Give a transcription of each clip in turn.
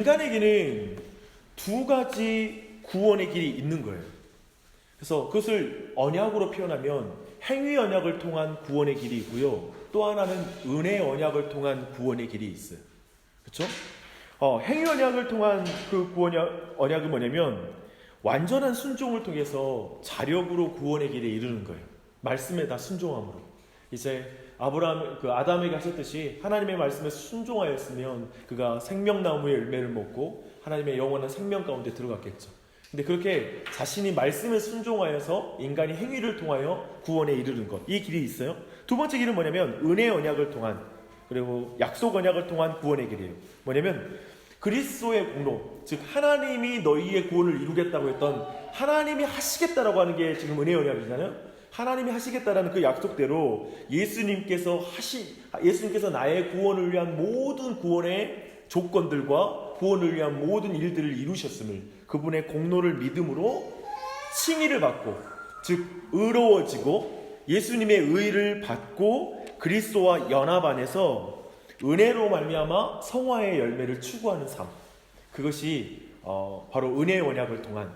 인간에게는 두 가지 구원의 길이 있는 거예요. 그래서 그것을 언약으로 표현하면 행위 언약을 통한 구원의 길이 있고요. 또 하나는 은혜 언약을 통한 구원의 길이 있어요. 그렇죠? 행위 언약을 통한 그 구원 언약은 뭐냐면 완전한 순종을 통해서 자력으로 구원의 길에 이르는 거예요. 말씀에 다 순종함으로. 이제 아담에게 하셨듯이 하나님의 말씀에 순종하였으면 그가 생명나무의 열매를 먹고 하나님의 영원한 생명 가운데 들어갔겠죠. 근데 그렇게 자신이 말씀에 순종하여서 인간이 행위를 통하여 구원에 이르는 것, 이 길이 있어요. 두 번째 길은 뭐냐면 은혜 언약을 통한, 그리고 약속 언약을 통한 구원의 길이에요. 뭐냐면 그리스도의 공로, 즉 하나님이 너희의 구원을 이루겠다고 했던, 하나님이 하시겠다라고 하는 게 지금 은혜 언약이잖아요. 하나님이 하시겠다라는 그 약속대로 예수님께서 나의 구원을 위한 모든 구원의 조건들과 구원을 위한 모든 일들을 이루셨음을, 그분의 공로를 믿음으로 칭의를 받고, 즉 의로워지고 예수님의 의를 받고 그리스도와 연합 안에서 은혜로 말미암아 성화의 열매를 추구하는 삶, 그것이 바로 은혜의 언약을 통한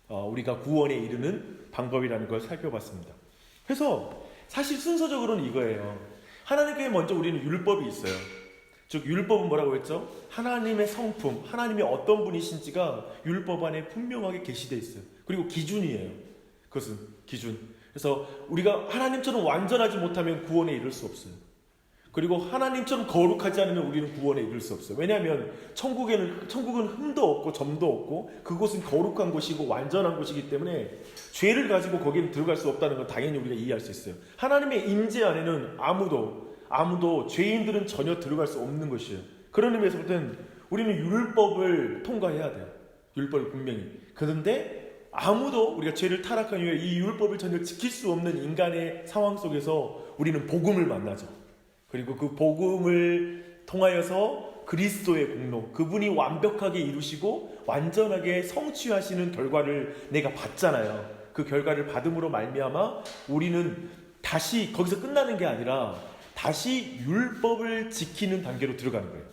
우리가 구원에 이르는 방법이라는 걸 살펴봤습니다. 그래서 사실 순서적으로는 이거예요. 하나님께 먼저 우리는 율법이 있어요. 즉 율법은 뭐라고 했죠? 하나님의 성품, 하나님이 어떤 분이신지가 율법 안에 분명하게 게시되어 있어요. 그리고 기준이에요. 그것은 기준. 그래서 우리가 하나님처럼 완전하지 못하면 구원에 이를 수 없어요. 그리고 하나님처럼 거룩하지 않으면 우리는 구원에 이를 수 없어요. 왜냐하면 천국은 흠도 없고 점도 없고 그곳은 거룩한 곳이고 완전한 곳이기 때문에 죄를 가지고 거기는 들어갈 수 없다는 건 당연히 우리가 이해할 수 있어요. 하나님의 임재 안에는 아무도 죄인들은 전혀 들어갈 수 없는 것이에요. 그런 의미에서부터는 우리는 율법을 통과해야 돼요. 율법을 분명히. 그런데 아무도 우리가 죄를 타락한 이후에 이 율법을 전혀 지킬 수 없는 인간의 상황 속에서 우리는 복음을 만나죠. 그리고 그 복음을 통하여서 그리스도의 공로, 그분이 완벽하게 이루시고 완전하게 성취하시는 결과를 내가 받잖아요. 그 결과를 받음으로 말미암아 우리는 다시 거기서 끝나는 게 아니라 다시 율법을 지키는 단계로 들어가는 거예요.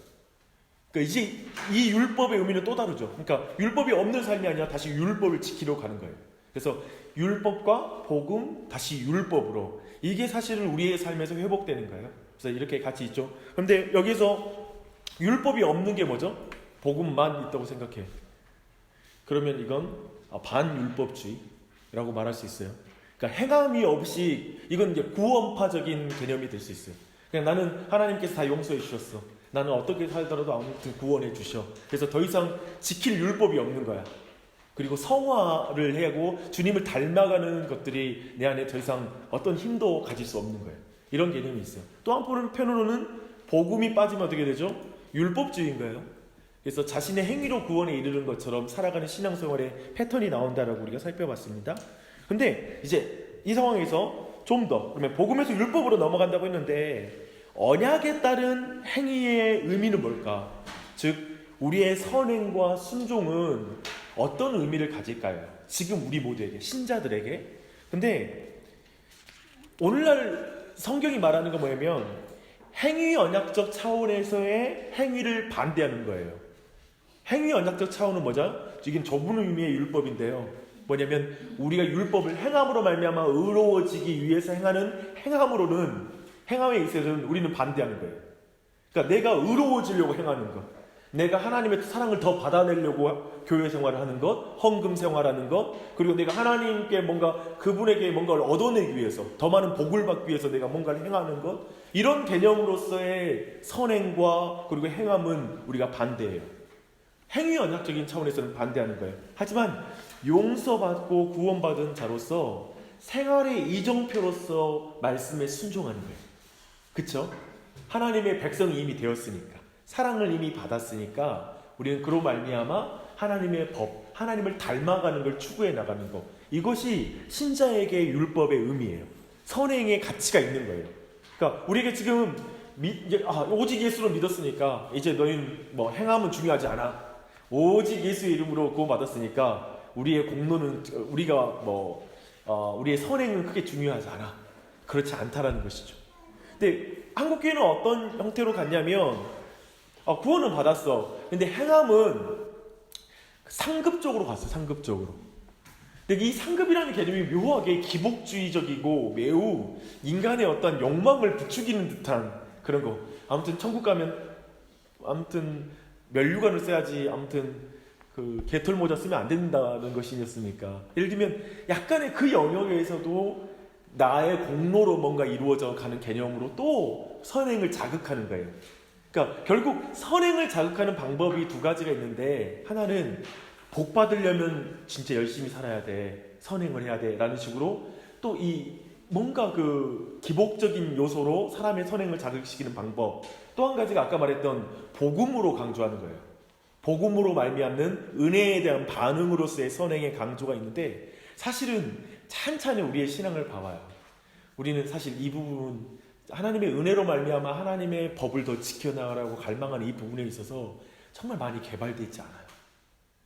그러니까 이제 이 율법의 의미는 또 다르죠. 그러니까 율법이 없는 삶이 아니라 다시 율법을 지키려 가는 거예요. 그래서 율법과 복음, 다시 율법으로, 이게 사실은 우리의 삶에서 회복되는 거예요. 그래서 이렇게 같이 있죠. 그런데 여기서 율법이 없는 게 뭐죠? 복음만 있다고 생각해. 그러면 이건 반율법주의라고 말할 수 있어요. 그러니까 행함이 없이, 이건 이제 구원파적인 개념이 될 수 있어요. 그냥 나는 하나님께서 다 용서해 주셨어. 나는 어떻게 살더라도 아무튼 구원해 주셔. 그래서 더 이상 지킬 율법이 없는 거야. 그리고 성화를 하고 주님을 닮아가는 것들이 내 안에 더 이상 어떤 힘도 가질 수 없는 거예요. 이런 개념이 있어요. 또 한편으로는 복음이 빠지면 어떻게 되죠? 율법주의인 거예요. 그래서 자신의 행위로 구원에 이르는 것처럼 살아가는 신앙생활의 패턴이 나온다라고 우리가 살펴봤습니다. 근데 이제 이 상황에서 좀 더, 그러면 복음에서 율법으로 넘어간다고 했는데 언약에 따른 행위의 의미는 뭘까? 즉 우리의 선행과 순종은 어떤 의미를 가질까요? 지금 우리 모두에게, 신자들에게. 근데 오늘날 성경이 말하는 건 뭐냐면 행위 언약적 차원에서의 행위를 반대하는 거예요. 행위 언약적 차원은 뭐죠? 지금 좁은 의미의 율법인데요. 뭐냐면 우리가 율법을 행함으로 말미암아 의로워지기 위해서 행하는 행함에 있어서는 우리는 반대하는 거예요. 그러니까 내가 의로워지려고 행하는 것, 내가 하나님의 사랑을 더 받아내려고 교회 생활을 하는 것, 헌금 생활하는 것, 그리고 내가 하나님께 그분에게 뭔가를 얻어내기 위해서, 더 많은 복을 받기 위해서 내가 뭔가를 행하는 것, 이런 개념으로서의 선행과 그리고 행함은 우리가 반대해요. 행위 언약적인 차원에서는 반대하는 거예요. 하지만 용서받고 구원받은 자로서 생활의 이정표로서 말씀에 순종하는 거예요. 그쵸? 하나님의 백성이 이미 되었으니까, 사랑을 이미 받았으니까 우리는 그로 말미암아 하나님의 법, 하나님을 닮아가는 걸 추구해 나가는 것, 이것이 신자에게 율법의 의미예요. 선행의 가치가 있는 거예요. 그러니까 우리에게 지금 오직 예수를 믿었으니까 이제 너희는 행함은 중요하지 않아. 오직 예수의 이름으로 구원받았으니까 우리의 공로는, 우리의 선행은 크게 중요하지 않아. 그렇지 않다라는 것이죠. 근데 한국교회는 어떤 형태로 갔냐면 구원은 받았어. 근데 행함은 상급적으로 갔어. 상급적으로. 근데 이 상급이라는 개념이 묘하게 기복주의적이고 매우 인간의 어떤 욕망을 부추기는 듯한 그런 거. 아무튼 천국 가면 아무튼 면류관을 써야지 아무튼 그 개털모자 쓰면 안 된다는 것이었으니까. 예를 들면 약간의 그 영역에서도 나의 공로로 뭔가 이루어져 가는 개념으로 또 선행을 자극하는 거예요. 그러니까 결국 선행을 자극하는 방법이 두 가지가 있는데, 하나는 복 받으려면 진짜 열심히 살아야 돼, 선행을 해야 돼 라는 식으로 또 이 뭔가 그 기복적인 요소로 사람의 선행을 자극시키는 방법, 또 한 가지가 아까 말했던 복음으로 강조하는 거예요. 복음으로 말미암는 은혜에 대한 반응으로서의 선행의 강조가 있는데, 사실은 찬찬히 우리의 신앙을 봐봐요. 우리는 사실 이 부분, 하나님의 은혜로 말미암아 하나님의 법을 더 지켜나가라고 갈망하는 이 부분에 있어서 정말 많이 개발되어 있지 않아요.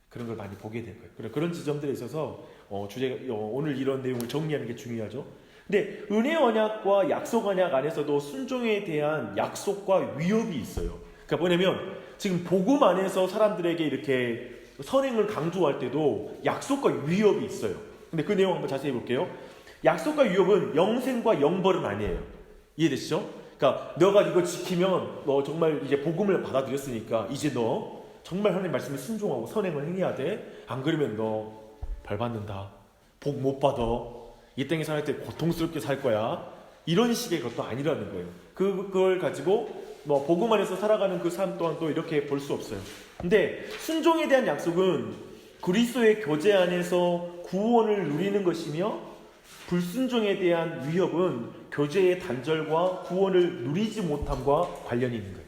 그런 걸 많이 보게 될 거예요. 그런 지점들에 있어서 오늘 이런 내용을 정리하는 게 중요하죠. 근데 은혜 언약과 약속 언약 안에서도 순종에 대한 약속과 위협이 있어요. 그러니까 뭐냐면 지금 복음 안에서 사람들에게 이렇게 선행을 강조할 때도 약속과 위협이 있어요. 근데 그 내용 한번 자세히 볼게요. 약속과 위협은 영생과 영벌은 아니에요. 이해되시죠? 그러니까 너가 이거 지키면 너 정말 이제 복음을 받아들였으니까 이제 너 정말 하나님 말씀에 순종하고 선행을 행해야 돼. 안 그러면 너 벌 받는다. 복 못 받아. 이 땅에 살 때 고통스럽게 살 거야. 이런 식의 것도 아니라는 거예요. 그걸 가지고 뭐 복음 안에서 살아가는 그 삶 또한 또 이렇게 볼 수 없어요. 근데 순종에 대한 약속은 그리스도의 교제 안에서 구원을 누리는 것이며, 불순종에 대한 위협은 교제의 단절과 구원을 누리지 못함과 관련이 있는 거예요.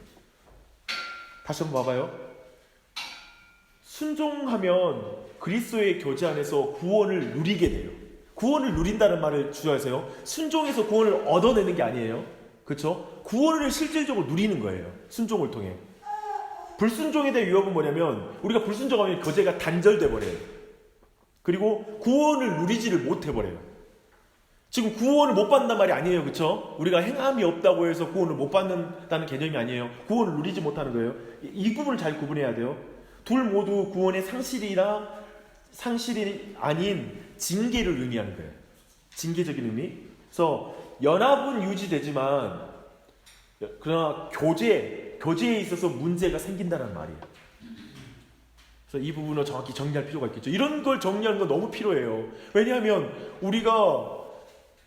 다시 한번 봐봐요. 순종하면 그리스도의 교제 안에서 구원을 누리게 돼요. 구원을 누린다는 말을 주의하세요. 순종해서 구원을 얻어내는 게 아니에요. 그렇죠? 구원을 실질적으로 누리는 거예요. 순종을 통해. 불순종에 대한 위협은 뭐냐면 우리가 불순종하면 교제가 단절돼 버려요. 그리고 구원을 누리지를 못해 버려요. 지금 구원을 못 받는단 말이 아니에요. 그렇죠? 우리가 행함이 없다고 해서 구원을 못 받는다는 개념이 아니에요. 구원을 누리지 못하는 거예요. 이 부분을 잘 구분해야 돼요. 둘 모두 구원의 상실이 아닌 징계를 의미하는 거예요. 징계적인 의미. 그래서 연합은 유지되지만 그러나 교제에 있어서 문제가 생긴다는 말이에요. 그래서 이 부분을 정확히 정리할 필요가 있겠죠. 이런 걸 정리하는 건 너무 필요해요. 왜냐하면 우리가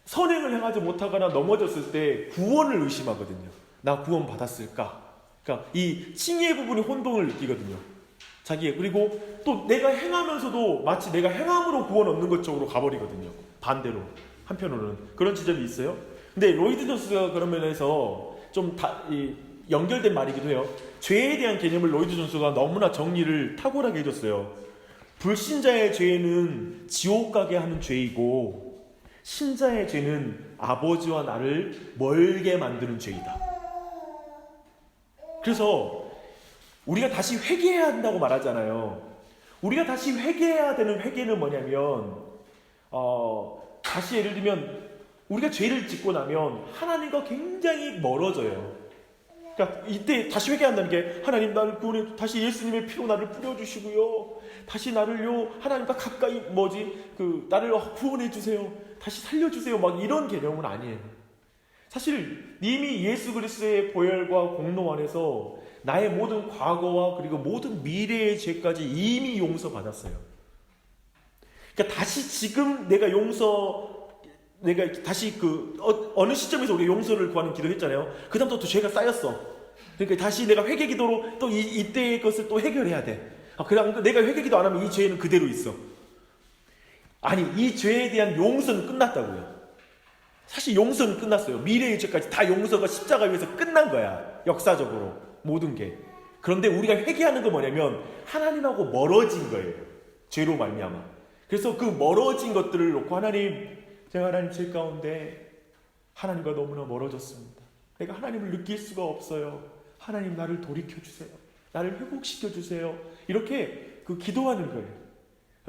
선행을 행하지 못하거나 넘어졌을 때 구원을 의심하거든요. 나 구원 받았을까? 그러니까 이 칭의의 부분이 혼동을 느끼거든요. 그리고 또 내가 행하면서도 마치 내가 행함으로 구원 얻는 것 쪽으로 가버리거든요. 반대로. 한편으로는 그런 지점이 있어요. 근데 로이드 존스가 그런 면에서 좀 연결된 말이기도 해요. 죄에 대한 개념을 로이드 존스가 너무나 정리를 탁월하게 해줬어요. 불신자의 죄는 지옥 가게 하는 죄이고, 신자의 죄는 아버지와 나를 멀게 만드는 죄이다. 그래서 우리가 다시 회개해야 한다고 말하잖아요. 우리가 다시 회개해야 되는 회개는 뭐냐면 다시 예를 들면 우리가 죄를 짓고 나면 하나님과 굉장히 멀어져요. 그러니까 이때 다시 회개한다는 게, 하나님 나를 구원해, 다시 예수님의 피로 나를 뿌려주시고요, 다시 나를요 하나님과 가까이 나를 구원해 주세요, 다시 살려주세요, 막 이런 개념은 아니에요. 사실 이미 예수 그리스도의 보혈과 공로 안에서 나의 모든 과거와 그리고 모든 미래의 죄까지 이미 용서받았어요. 그러니까 다시 지금 내가 다시 어느 시점에서 우리가 용서를 구하는 기도했잖아요. 그 다음부터 또 죄가 쌓였어. 그러니까 다시 내가 회개 기도로 또 이때의 것을 또 해결해야 돼. 그럼 내가 회개 기도 안 하면 이 죄는 그대로 있어. 아니, 이 죄에 대한 용서는 끝났다고요. 사실 용서는 끝났어요. 미래의 죄까지 다 용서가 십자가 위에서 끝난 거야. 역사적으로 모든 게. 그런데 우리가 회개하는 건 뭐냐면 하나님하고 멀어진 거예요. 죄로 말미암아. 그래서 그 멀어진 것들을 놓고, 제가 하나님 죄 가운데 하나님과 너무나 멀어졌습니다. 내가 하나님을 느낄 수가 없어요. 하나님 나를 돌이켜주세요. 나를 회복시켜주세요. 이렇게 기도하는 거예요.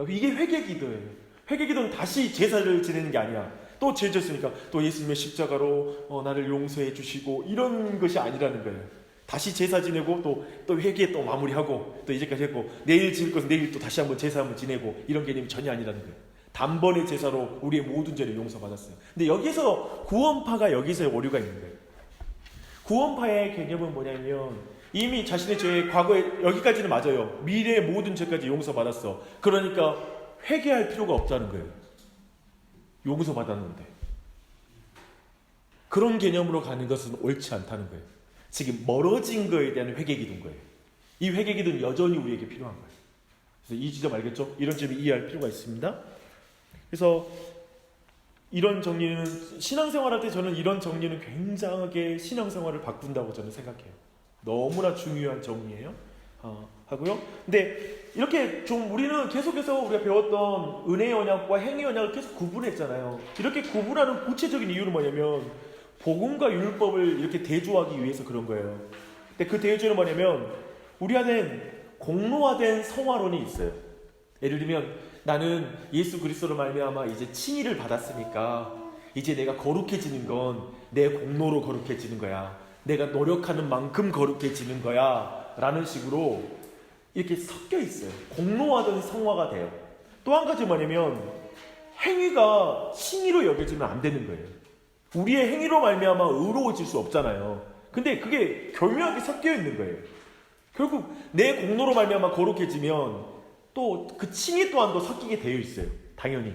이게 회개 기도예요. 회개 기도는 다시 제사를 지내는 게 아니야. 또 죄졌으니까 또 예수님의 십자가로 나를 용서해 주시고 이런 것이 아니라는 거예요. 다시 제사 지내고 또 회개 또 마무리하고 또 이제까지 했고 내일 지을 것은 내일 또 다시 한번 제사 한번 지내고 이런 개념이 전혀 아니라는 거예요. 단번의 제사로 우리의 모든 죄를 용서받았어요. 근데 여기서 구원파가 여기서 오류가 있는 거예요. 구원파의 개념은 뭐냐면 이미 자신의 죄의 과거에 여기까지는 맞아요. 미래의 모든 죄까지 용서받았어. 그러니까 회개할 필요가 없다는 거예요. 용서받았는데. 그런 개념으로 가는 것은 옳지 않다는 거예요. 지금 멀어진 거에 대한 회개기도인 거예요. 이 회개기도는 여전히 우리에게 필요한 거예요. 그래서 이 지점 알겠죠? 이런 점을 이해할 필요가 있습니다. 그래서 이런 정리는 신앙생활할 때 저는 이런 정리는 굉장하게 신앙생활을 바꾼다고 저는 생각해요. 너무나 중요한 정리예요. 하고요. 근데 이렇게 좀 우리는 계속해서 우리가 배웠던 은혜의 언약과 행위의 언약을 계속 구분했잖아요. 이렇게 구분하는 구체적인 이유는 뭐냐면 복음과 율법을 이렇게 대조하기 위해서 그런 거예요. 근데 그 대조는 뭐냐면 우리 안에 공로화된 성화론이 있어요. 예를 들면 나는 예수 그리스도로 말미암아 이제 칭의를 받았으니까 이제 내가 거룩해지는 건 내 공로로 거룩해지는 거야. 내가 노력하는 만큼 거룩해지는 거야. 라는 식으로 이렇게 섞여 있어요. 공로화된 성화가 돼요. 또 한 가지 뭐냐면 행위가 칭의로 여겨지면 안 되는 거예요. 우리의 행위로 말미암아 의로워질 수 없잖아요. 근데 그게 교묘하게 섞여 있는 거예요. 결국 내 공로로 말미암아 거룩해지면 또 그 칭의 또한도 섞이게 되어 있어요. 당연히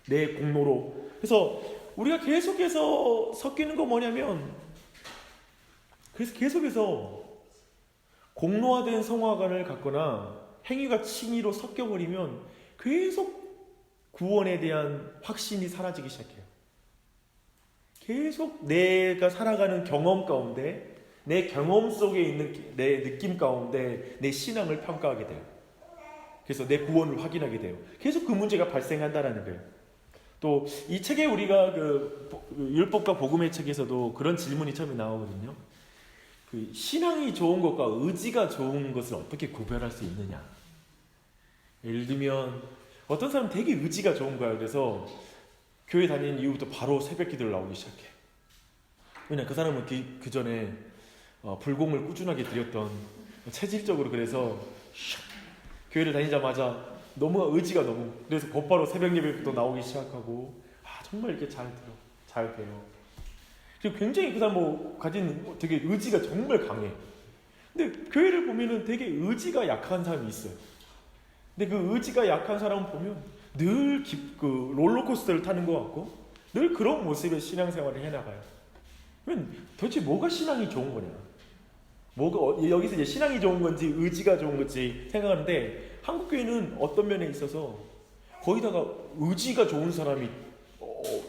내 공로로. 그래서 우리가 계속해서 섞이는 거 뭐냐면 그래서 계속해서 공로화된 성화관을 갖거나 행위가 칭의로 섞여버리면 계속 구원에 대한 확신이 사라지기 시작해요. 계속 내가 살아가는 경험 가운데 내 경험 속에 있는 내 느낌 가운데 내 신앙을 평가하게 돼요. 그래서 내 구원을 확인하게 돼요. 계속 그 문제가 발생한다라는 거예요. 또 이 책에 우리가 그 율법과 복음의 책에서도 그런 질문이 처음에 나오거든요. 그 신앙이 좋은 것과 의지가 좋은 것을 어떻게 구별할 수 있느냐. 예를 들면 어떤 사람은 되게 의지가 좋은 거야. 그래서 교회 다니는 이후부터 바로 새벽 기도를 나오기 시작해. 왜냐 그 사람은 그 전에 불공을 꾸준하게 드렸던 체질적으로 그래서 교회를 다니자마자 너무 의지가 너무 그래서 곧바로 새벽 예배부터 나오기 시작하고 정말 이렇게 잘 들어 잘 배워. 그리고 굉장히 그 사람 가진 되게 의지가 정말 강해. 근데 교회를 보면은 되게 의지가 약한 사람이 있어요. 근데 그 의지가 약한 사람을 보면 늘 그 롤러코스터를 타는 것 같고 늘 그런 모습의 신앙생활을 해나가요. 그러면 도대체 뭐가 신앙이 좋은 거냐? 여기서 이제 신앙이 좋은 건지 의지가 좋은 건지 생각하는데 한국 교회는 어떤 면에 있어서 거기다가 의지가 좋은 사람이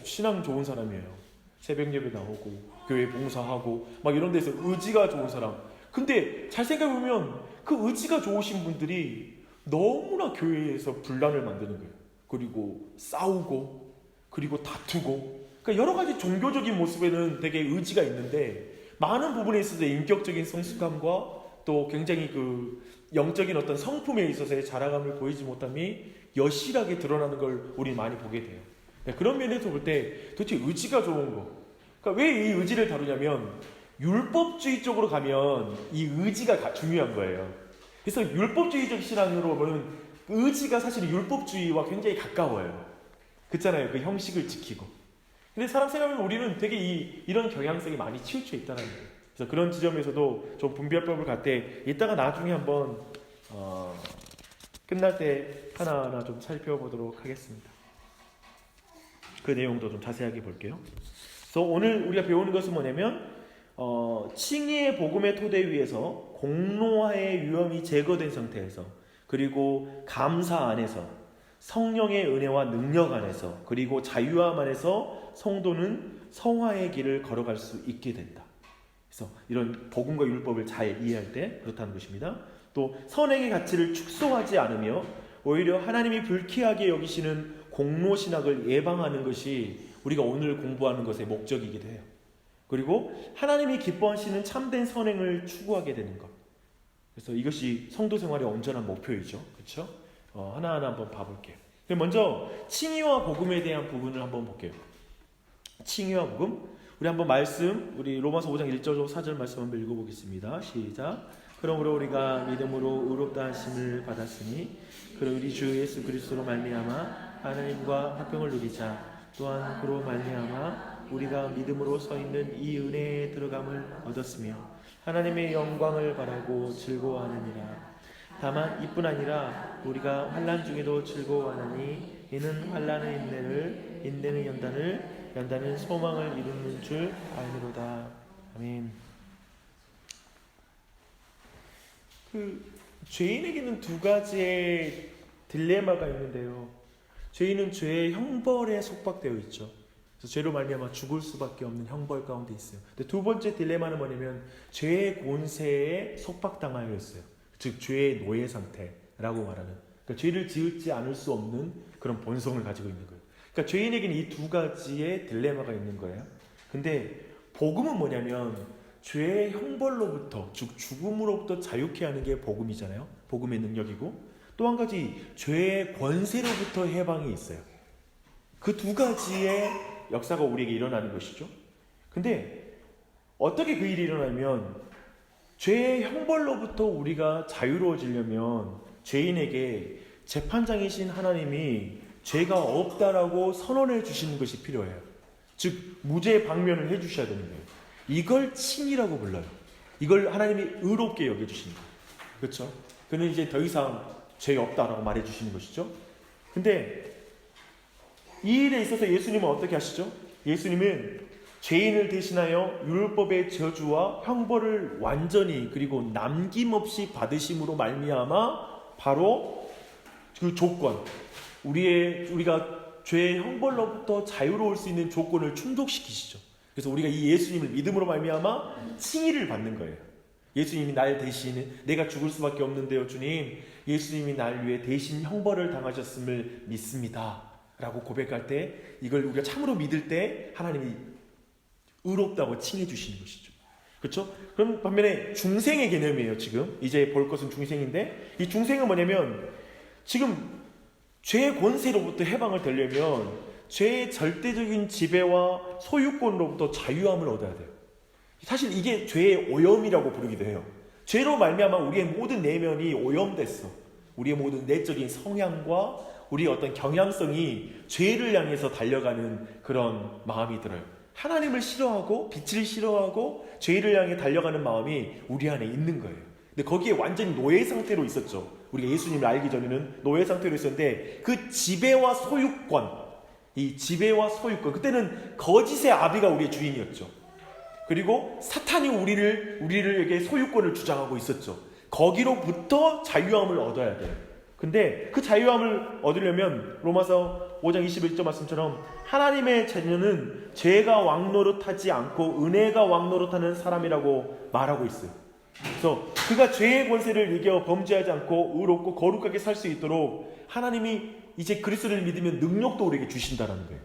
신앙 좋은 사람이에요. 새벽 예배 나오고 교회 봉사하고 막 이런 데서 의지가 좋은 사람. 근데 잘 생각해보면 그 의지가 좋으신 분들이 너무나 교회에서 분란을 만드는 거예요. 그리고 싸우고 그리고 다투고 그러니까 여러 가지 종교적인 모습에는 되게 의지가 있는데 많은 부분에 있어서 인격적인 성숙함과 또 굉장히 그 영적인 어떤 성품에 있어서의 자라감을 보이지 못함이 여실하게 드러나는 걸 우리 많이 보게 돼요. 그런 면에서 볼 때 도대체 의지가 좋은 거. 그러니까 왜 이 의지를 다루냐면 율법주의 쪽으로 가면 이 의지가 중요한 거예요. 그래서 율법주의적 신앙으로 보면 의지가 사실은 율법주의와 굉장히 가까워요. 그렇잖아요. 그 형식을 지키고. 근데 사람 생각하면 우리는 되게 이런 경향성이 많이 치우쳐 있다는 거예요. 그래서 그런 지점에서도 좀 분별법을 갖되 이따가 나중에 한번 끝날 때 하나하나 좀 살펴보도록 하겠습니다. 그 내용도 좀 자세하게 볼게요. 그래서 오늘 우리가 배우는 것은 뭐냐면 칭의의 복음의 토대 위에서 공로화의 위험이 제거된 상태에서 그리고 감사 안에서 성령의 은혜와 능력 안에서 그리고 자유함 안에서 성도는 성화의 길을 걸어갈 수 있게 된다. 그래서 이런 복음과 율법을 잘 이해할 때 그렇다는 것입니다. 또 선행의 가치를 축소하지 않으며 오히려 하나님이 불쾌하게 여기시는 공로신학을 예방하는 것이 우리가 오늘 공부하는 것의 목적이기도 해요. 그리고 하나님이 기뻐하시는 참된 선행을 추구하게 되는 것. 그래서 이것이 성도 생활의 온전한 목표이죠. 그렇죠? 하나하나 한번 봐볼게요. 먼저 칭의와 복음에 대한 부분을 한번 볼게요. 칭의와 복음. 우리 한번 우리 로마서 5장 1절 4절 말씀 한번 읽어보겠습니다. 시작. 그러므로 우리가 믿음으로 의롭다 하심을 받았으니 그로 우리 주 예수 그리스도로 말미암아 하나님과 화평을 누리자. 또한 그로 말미암아 우리가 믿음으로 서 있는 이 은혜에 들어감을 얻었으며 하나님의 영광을 바라고 즐거워하느니라. 다만 이뿐 아니라 우리가 환난 중에도 즐거워하나니 이는 환난의 인내를, 인내는 연단을, 연단은 소망을 이루는 줄 알미로다. 아멘. 죄인에게는 두 가지의 딜레마가 있는데요. 죄인은 죄의 형벌에 속박되어 있죠. 그래서 죄로 말미암아 죽을 수밖에 없는 형벌 가운데 있어요. 근데 두 번째 딜레마는 뭐냐면 죄의 권세에 속박당하여 있어요. 즉 죄의 노예 상태라고 말하는, 그러니까 죄를 지을지 않을 수 없는 그런 본성을 가지고 있는 거예요. 그러니까 죄인에게는 이 두 가지의 딜레마가 있는 거예요. 근데 복음은 뭐냐면 죄의 형벌로부터, 즉 죽음으로부터 자유케 하는 게 복음이잖아요. 복음의 능력이고, 또 한 가지 죄의 권세로부터 해방이 있어요. 그 두 가지의 역사가 우리에게 일어나는 것이죠. 근데 어떻게 그 일이 일어나면, 죄의 형벌로부터 우리가 자유로워지려면 죄인에게 재판장이신 하나님이 죄가 없다라고 선언해 주시는 것이 필요해요. 즉 무죄 방면을 해 주셔야 되는 거예요. 이걸 칭이라고 불러요. 이걸 하나님이 의롭게 여겨주시는 거예요. 그렇죠? 그는 이제 더 이상 죄 없다라고 말해 주시는 것이죠. 근데 이 일에 있어서 예수님은 어떻게 하시죠? 예수님은 죄인을 대신하여 율법의 저주와 형벌을 완전히 그리고 남김없이 받으심으로 말미암아 바로 그 조건, 우리가 죄의 형벌로부터 자유로울 수 있는 조건을 충족시키시죠. 그래서 우리가 이 예수님을 믿음으로 말미암아 칭의를 받는 거예요. 예수님이 날 대신, 내가 죽을 수밖에 없는데요 주님, 예수님이 날 위해 대신 형벌을 당하셨음을 믿습니다 라고 고백할 때, 이걸 우리가 참으로 믿을 때 하나님이 의롭다고 칭해 주시는 것이죠. 그렇죠? 그럼 반면에 중생의 개념이에요. 지금 이제 볼 것은 중생인데, 이 중생은 뭐냐면 지금 죄의 권세로부터 해방을 되려면 죄의 절대적인 지배와 소유권으로부터 자유함을 얻어야 돼요. 사실 이게 죄의 오염이라고 부르기도 해요. 죄로 말미암아 우리의 모든 내면이 오염됐어. 우리의 모든 내적인 성향과 우리의 어떤 경향성이 죄를 향해서 달려가는 그런 마음이 들어요. 하나님을 싫어하고 빛을 싫어하고 죄를 향해 달려가는 마음이 우리 안에 있는 거예요. 근데 거기에 완전히 노예 상태로 있었죠. 우리가 예수님을 알기 전에는 노예 상태로 있었는데, 그 지배와 소유권, 이 지배와 소유권, 그때는 거짓의 아비가 우리의 주인이었죠. 그리고 사탄이 우리에게 소유권을 주장하고 있었죠. 거기로부터 자유함을 얻어야 돼요. 근데 그 자유함을 얻으려면 로마서 5장 21절 말씀처럼 하나님의 자녀는 죄가 왕노릇하지 않고 은혜가 왕노릇하는 사람이라고 말하고 있어요. 그래서 그가 죄의 권세를 이겨 범죄하지 않고 의롭고 거룩하게 살 수 있도록 하나님이 이제 그리스도를 믿으면 능력도 우리에게 주신다는 거예요.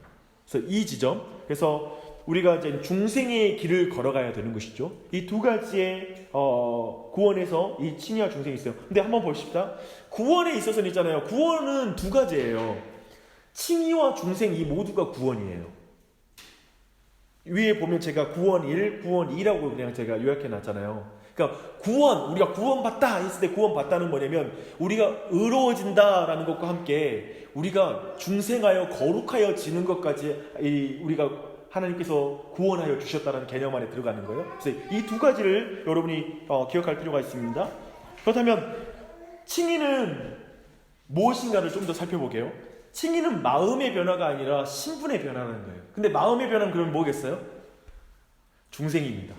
그래서 이 지점, 그래서 우리가 이제 중생의 길을 걸어가야 되는 것이죠. 이 두 가지의 구원에서 이 칭의와 중생이 있어요. 근데 한번 보십시다. 구원에 있어서는 있잖아요. 구원은 두 가지예요. 칭의와 중생, 이 모두가 구원이에요. 위에 보면 제가 구원 1, 구원 2라고 그냥 제가 요약해 놨잖아요. 그러니까 구원, 우리가 구원받다 했을 때 구원받다는 뭐냐면 우리가 의로워진다라는 것과 함께 우리가 중생하여 거룩하여 지는 것까지 우리가 하나님께서 구원하여 주셨다는 개념 안에 들어가는 거예요. 그래서 이 두 가지를 여러분이 기억할 필요가 있습니다. 그렇다면 칭의는 무엇인가를 좀 더 살펴보게요. 칭의는 마음의 변화가 아니라 신분의 변화라는 거예요. 근데 마음의 변화는 그러면 뭐겠어요? 중생입니다.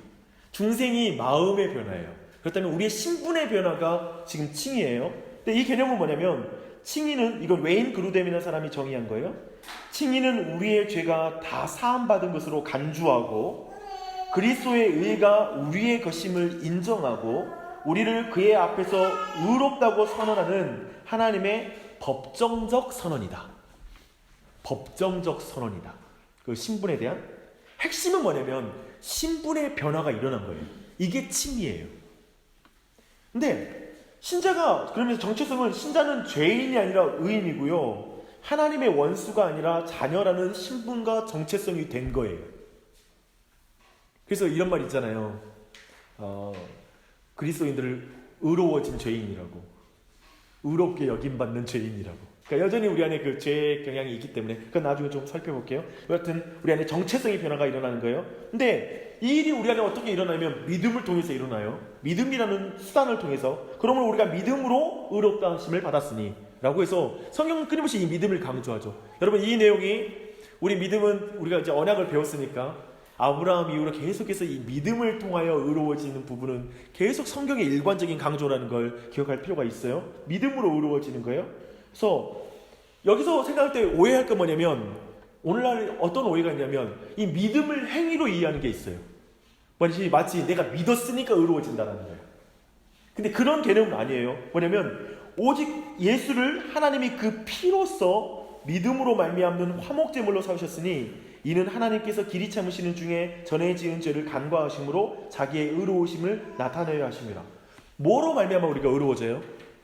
중생이 마음의 변화예요. 그렇다면 우리의 신분의 변화가 지금 칭의예요. 근데 이 개념은 뭐냐면, 칭의는, 이건 웨인 그루뎀이라는 사람이 정의한 거예요. 칭의는 우리의 죄가 다 사함받은 것으로 간주하고 그리스도의 의가 우리의 것임을 인정하고 우리를 그의 앞에서 의롭다고 선언하는 하나님의 법정적 선언이다. 법정적 선언이다. 그 신분에 대한 핵심은 뭐냐면 신분의 변화가 일어난 거예요. 이게 칭의예요. 근데 신자가, 그러면서 정체성은, 신자는 죄인이 아니라 의인이고요, 하나님의 원수가 아니라 자녀라는 신분과 정체성이 된 거예요. 그래서 이런 말 있잖아요. 그리스도인들을 의로워진 죄인이라고, 의롭게 여김받는 죄인이라고. 그러니까 여전히 우리 안에 그 죄의 경향이 있기 때문에 그건 나중에 좀 살펴볼게요. 여하튼 우리 안에 정체성의 변화가 일어나는 거예요. 근데 이 일이 우리 안에 어떻게 일어나면 믿음을 통해서 일어나요. 믿음이라는 수단을 통해서. 그러면 우리가 믿음으로 의롭다 하심을 받았으니 라고 해서 성경은 끊임없이 이 믿음을 강조하죠. 여러분, 이 내용이, 우리 믿음은 우리가 이제 언약을 배웠으니까 아브라함 이후로 계속해서 이 믿음을 통하여 의로워지는 부분은 계속 성경의 일관적인 강조라는 걸 기억할 필요가 있어요. 믿음으로 의로워지는 거예요. 그래서 여기서 생각할 때 오해할 건 뭐냐면, 오늘날 어떤 오해가 있냐면 이 믿음을 행위로 이해하는 게 있어요. 마치 내가 믿었으니까 의로워진다는 거예요. 근데 그런 개념은 아니에요. 뭐냐면 오직 예수를 하나님이 그 피로써 믿음으로 말미암는 화목제물로 삼으셨으니 이는 하나님께서 길이 참으시는 중에 전에 지은 죄를 간과하심으로 자기의 의로우심을 나타내려 하심이라. 뭐로 말미암아 우리가 의로워져요?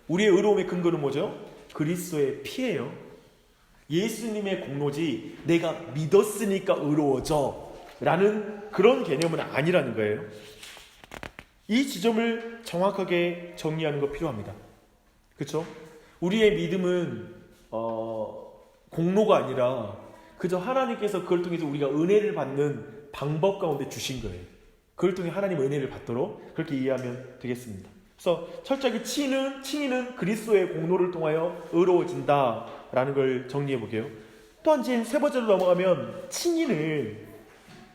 우리의 의로움의 근거는 뭐죠? 그리스도의 피예요. 예수님의 공로지 내가 믿었으니까 의로워져 라는 그런 개념은 아니라는 거예요. 이 지점을 정확하게 정리하는 거 필요합니다. 그렇죠? 우리의 믿음은 공로가 아니라 그저 하나님께서 그걸 통해서 우리가 은혜를 받는 방법 가운데 주신 거예요. 그걸 통해 하나님 은혜를 받도록 그렇게 이해하면 되겠습니다. 그래서 철저하게 칭의는 그리스도의 공로를 통하여 의로워진다라는 걸 정리해 볼게요. 또한 이제 세 번째로 넘어가면 칭의는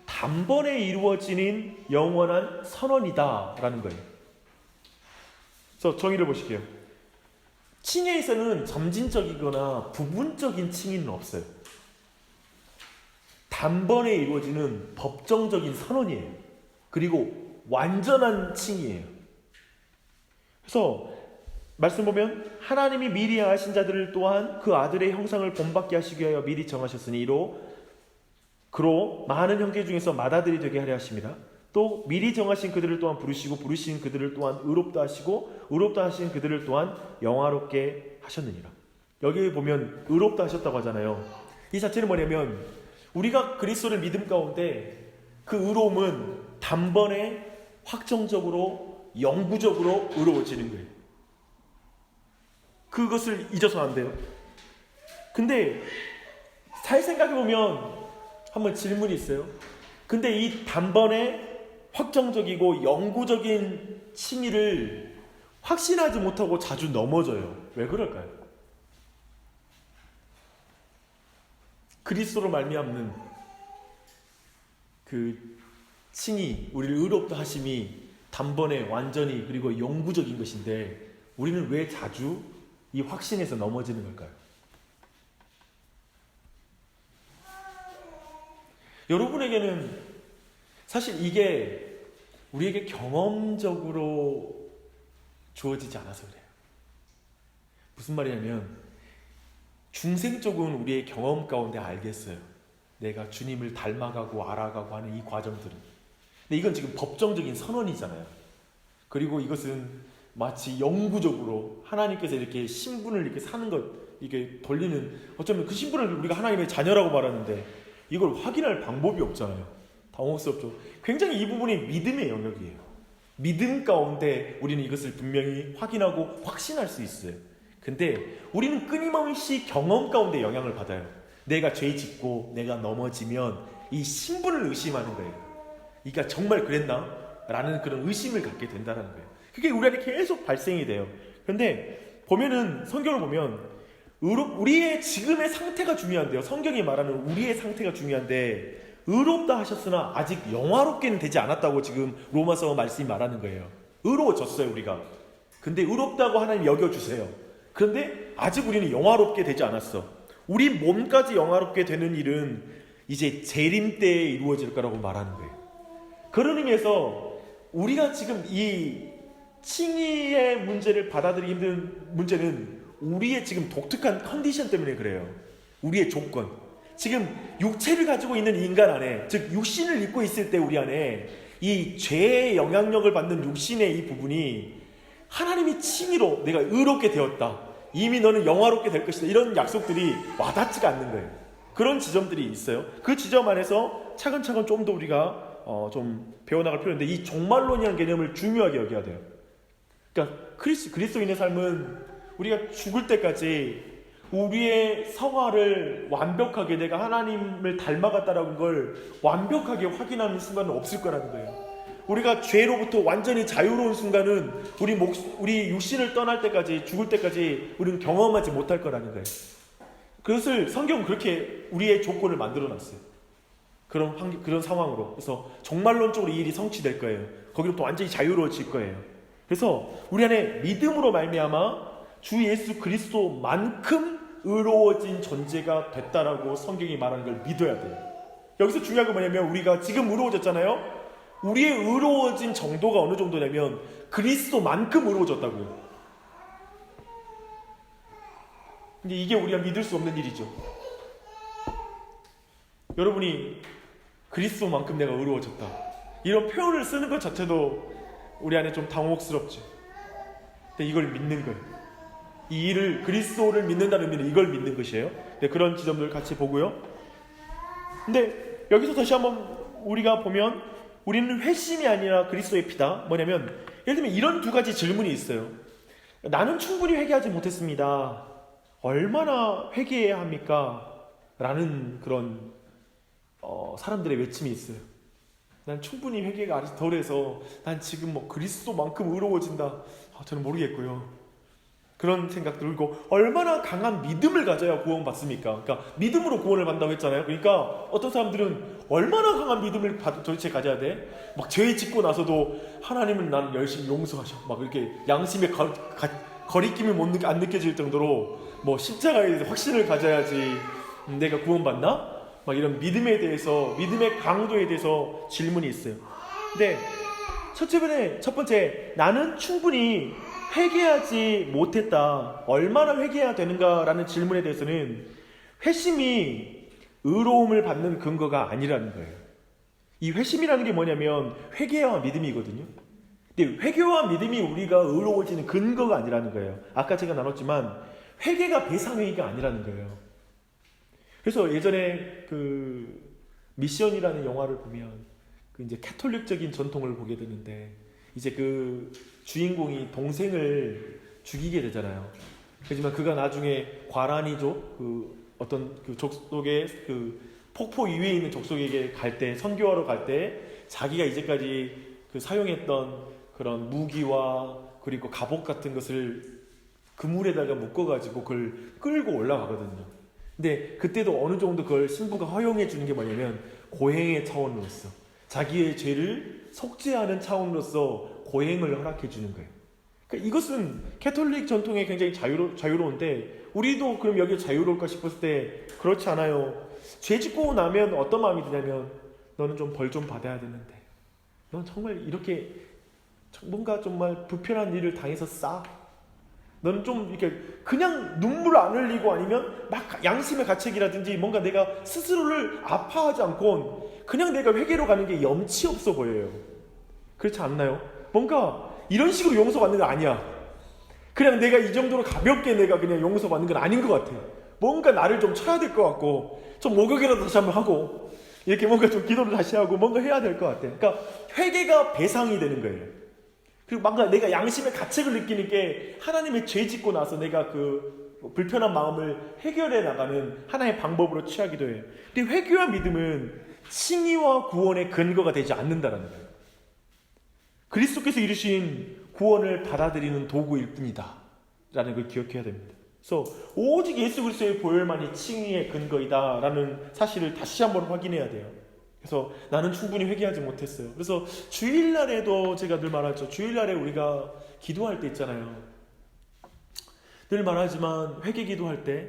단번에 이루어지는 영원한 선언이다라는 거예요. 그래서 정의를 보실게요. 칭의에서는 점진적이거나 부분적인 칭의는 없어요. 단번에 이루어지는 법정적인 선언이에요. 그리고 완전한 칭의예요. 그래서 말씀 보면 하나님이 미리 향하신 자들을 또한 그 아들의 형상을 본받게 하시기 위하여 미리 정하셨으니 그로 많은 형제 중에서 맏아들이 되게 하려 하십니다. 또 미리 정하신 그들을 또한 부르시고 부르신 그들을 또한 의롭다 하시고 의롭다 하신 그들을 또한 영화롭게 하셨느니라. 여기 보면 의롭다 하셨다고 하잖아요. 이 자체는 뭐냐면 우리가 그리스도를 믿음 가운데 그 의로움은 단번에 확정적으로 영구적으로 의로워지는 거예요. 그것을 잊어서 안 돼요. 근데 잘 생각해보면 한번 질문이 있어요. 근데 이 단번에 확정적이고 영구적인 칭의를 확신하지 못하고 자주 넘어져요. 왜 그럴까요? 그리스도로 말미암는 그 칭의, 우리를 의롭다 하심이 단번에 완전히 그리고 영구적인 것인데 우리는 왜 자주 이 확신에서 넘어지는 걸까요? 여러분에게는 사실 이게 우리에게 경험적으로 주어지지 않아서 그래요. 무슨 말이냐면 중생적은 우리의 경험 가운데 알겠어요. 내가 주님을 닮아가고 알아가고 하는 이 과정들은. 근데 이건 지금 법정적인 선언이잖아요. 그리고 이것은 마치 영구적으로 하나님께서 이렇게 신분을 이렇게 사는 것, 이게 돌리는, 어쩌면 그 신분을 우리가 하나님의 자녀라고 말하는데 이걸 확인할 방법이 없잖아요. 당혹스럽죠. 굉장히 이 부분이 믿음의 영역이에요. 믿음 가운데 우리는 이것을 분명히 확인하고 확신할 수 있어요. 근데 우리는 끊임없이 경험 가운데 영향을 받아요. 내가 죄 짓고 내가 넘어지면 이 신분을 의심하는 거예요. 그러니까 정말 그랬나? 라는 그런 의심을 갖게 된다는 거예요. 그게 우리 안에 계속 발생이 돼요. 그런데 보면은 성경을 보면 우리의 지금의 상태가 중요한데요. 성경이 말하는 우리의 상태가 중요한데 의롭다 하셨으나 아직 영화롭게는 되지 않았다고 지금 로마서 말씀이 말하는 거예요. 의로워졌어요 우리가. 근데 의롭다고 하나님 여겨주세요. 그런데 아직 우리는 영화롭게 되지 않았어. 우리 몸까지 영화롭게 되는 일은 이제 재림 때에 이루어질 거라고 말하는 거예요. 그런 의미에서 우리가 지금 이 칭의의 문제를 받아들이기 힘든 문제는 우리의 지금 독특한 컨디션 때문에 그래요. 우리의 조건. 지금 육체를 가지고 있는 인간 안에, 즉 육신을 입고 있을 때 우리 안에 이 죄의 영향력을 받는 육신의 이 부분이 하나님이 칭의로 내가 의롭게 되었다, 이미 너는 영화롭게 될 것이다, 이런 약속들이 와닿지가 않는 거예요. 그런 지점들이 있어요. 그 지점 안에서 차근차근 좀 더 우리가 좀 배워나갈 필요인데, 이 종말론이라는 개념을 중요하게 여겨야 돼요. 그러니까 그리스도인의 삶은 우리가 죽을 때까지 우리의 성화를 완벽하게, 내가 하나님을 닮아갔다라는 걸 완벽하게 확인하는 순간은 없을 거라는 거예요. 우리가 죄로부터 완전히 자유로운 순간은 우리 육신을 떠날 때까지, 죽을 때까지 우리는 경험하지 못할 거라는 거예요. 그것을 성경은 그렇게 우리의 조건을 만들어 놨어요. 그런 상황으로. 그래서 종말론적으로 이 일이 성취될 거예요. 거기로부터 완전히 자유로워질 거예요. 그래서 우리 안에 믿음으로 말미암아 주 예수 그리스도만큼 의로워진 존재가 됐다라고 성경이 말하는 걸 믿어야 돼요. 여기서 중요한 건 뭐냐면, 우리가 지금 의로워졌잖아요. 우리의 의로워진 정도가 어느 정도냐면 그리스도만큼 의로워졌다고요. 근데 이게 우리가 믿을 수 없는 일이죠. 여러분이 그리스도만큼 내가 의로워졌다, 이런 표현을 쓰는 것 자체도 우리 안에 좀 당혹스럽죠. 근데 이걸 믿는 거예요. 이 일을, 그리스도를 믿는다는 의미는 이걸 믿는 것이에요. 네, 그런 지점들 같이 보고요. 근데 여기서 다시 한번 우리가 보면, 우리는 회심이 아니라 그리스도의 피다. 뭐냐면, 예를 들면 이런 두 가지 질문이 있어요. 나는 충분히 회개하지 못했습니다. 얼마나 회개해야 합니까? 라는 그런 사람들의 외침이 있어요. 난 충분히 회개가 아직 덜해서 난 지금 뭐 그리스도만큼 의로워진다, 저는 모르겠고요. 그런 생각 들고, 얼마나 강한 믿음을 가져야 구원받습니까? 그러니까 믿음으로 구원을 받는다고 했잖아요. 그러니까 어떤 사람들은 얼마나 강한 믿음을 도대체 가져야 돼? 막 죄 짓고 나서도 하나님은 나는 열심히 용서하셔, 막 이렇게 양심의 거리낌이 안 느껴질 정도로 뭐 십자가에 대해서 확신을 가져야지 내가 구원받나? 막 이런 믿음에 대해서, 믿음의 강도에 대해서 질문이 있어요. 근데 첫 번째, 나는 충분히 회개하지 못했다, 얼마나 회개해야 되는가라는 질문에 대해서는 회심이 의로움을 받는 근거가 아니라는 거예요. 이 회심이라는 게 뭐냐면 회개와 믿음이거든요. 근데 회개와 믿음이 우리가 의로워지는 근거가 아니라는 거예요. 아까 제가 나눴지만 회개가 배상회의가 아니라는 거예요. 그래서 예전에 그 미션이라는 영화를 보면 그 이제 캐톨릭적인 전통을 보게 되는데, 이제 그 주인공이 동생을 죽이게 되잖아요. 하지만 그가 나중에 과란이족, 그 어떤 그 족속의 그 폭포 위에 있는 족속에게 갈 때, 선교하러 갈 때 자기가 이제까지 그 사용했던 그런 무기와 그리고 갑옷 같은 것을 그물에다가 묶어가지고 그걸 끌고 올라가거든요. 근데 그때도 어느 정도 그걸 신부가 허용해 주는 게 뭐냐면 고행의 차원으로서, 자기의 죄를 속죄하는 차원으로서 고행을 허락해 주는 거예요. 그러니까 이것은 캐톨릭 전통에 굉장히 자유로운데, 우리도 그럼 여기 자유로울까 싶었을 때 그렇지 않아요. 죄 짓고 나면 어떤 마음이 드냐면, 너는 좀 벌 좀 받아야 되는데, 넌 정말 이렇게 뭔가 정말 불편한 일을 당해서 너는 좀 이렇게 그냥 눈물 안 흘리고 아니면 막 양심의 가책이라든지 뭔가 내가 스스로를 아파하지 않고 그냥 내가 회개로 가는 게 염치 없어 보여요. 그렇지 않나요? 뭔가 이런 식으로 용서받는 거 아니야. 그냥 내가 이 정도로 가볍게 내가 그냥 용서받는 건 아닌 것 같아. 뭔가 나를 좀 쳐야 될 것 같고, 좀 목욕이라도 다시 한번 하고, 이렇게 뭔가 좀 기도를 다시 하고 뭔가 해야 될 것 같아. 그러니까 회개가 배상이 되는 거예요. 그리고 뭔가 내가 양심의 가책을 느끼는 게, 하나님의 죄 짓고 나서 내가 그 불편한 마음을 해결해 나가는 하나의 방법으로 취하기도 해요. 근데 회개와 믿음은 칭의와 구원의 근거가 되지 않는다는 거예요. 그리스도께서 이루신 구원을 받아들이는 도구일 뿐이다 라는 걸 기억해야 됩니다. 그래서 오직 예수 그리스도의 보혈만이 칭의의 근거이다 라는 사실을 다시 한번 확인해야 돼요. 그래서 나는 충분히 회개하지 못했어요. 그래서 주일날에도 제가 늘 말하죠. 주일날에 우리가 기도할 때 있잖아요. 늘 말하지만 회개 기도할 때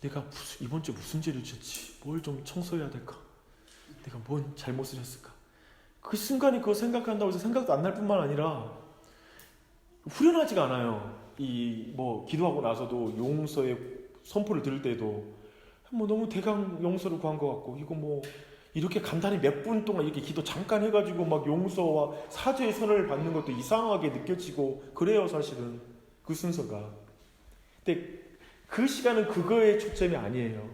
내가 이번 주에 무슨 죄를 지었지? 뭘 좀 청소해야 될까? 내가 뭔 잘못을 했을까? 그 순간에 그거 생각한다고 해서 생각도 안 날 뿐만 아니라 후련하지가 않아요. 기도하고 나서도 용서의 선포를 들을 때도 너무 대강 용서를 구한 것 같고, 이거 이렇게 간단히 몇 분 동안 이렇게 기도 잠깐 해가지고 막 용서와 사죄의 선을 받는 것도 이상하게 느껴지고 그래요, 사실은 그 순서가. 근데 그 시간은 그거의 초점이 아니에요.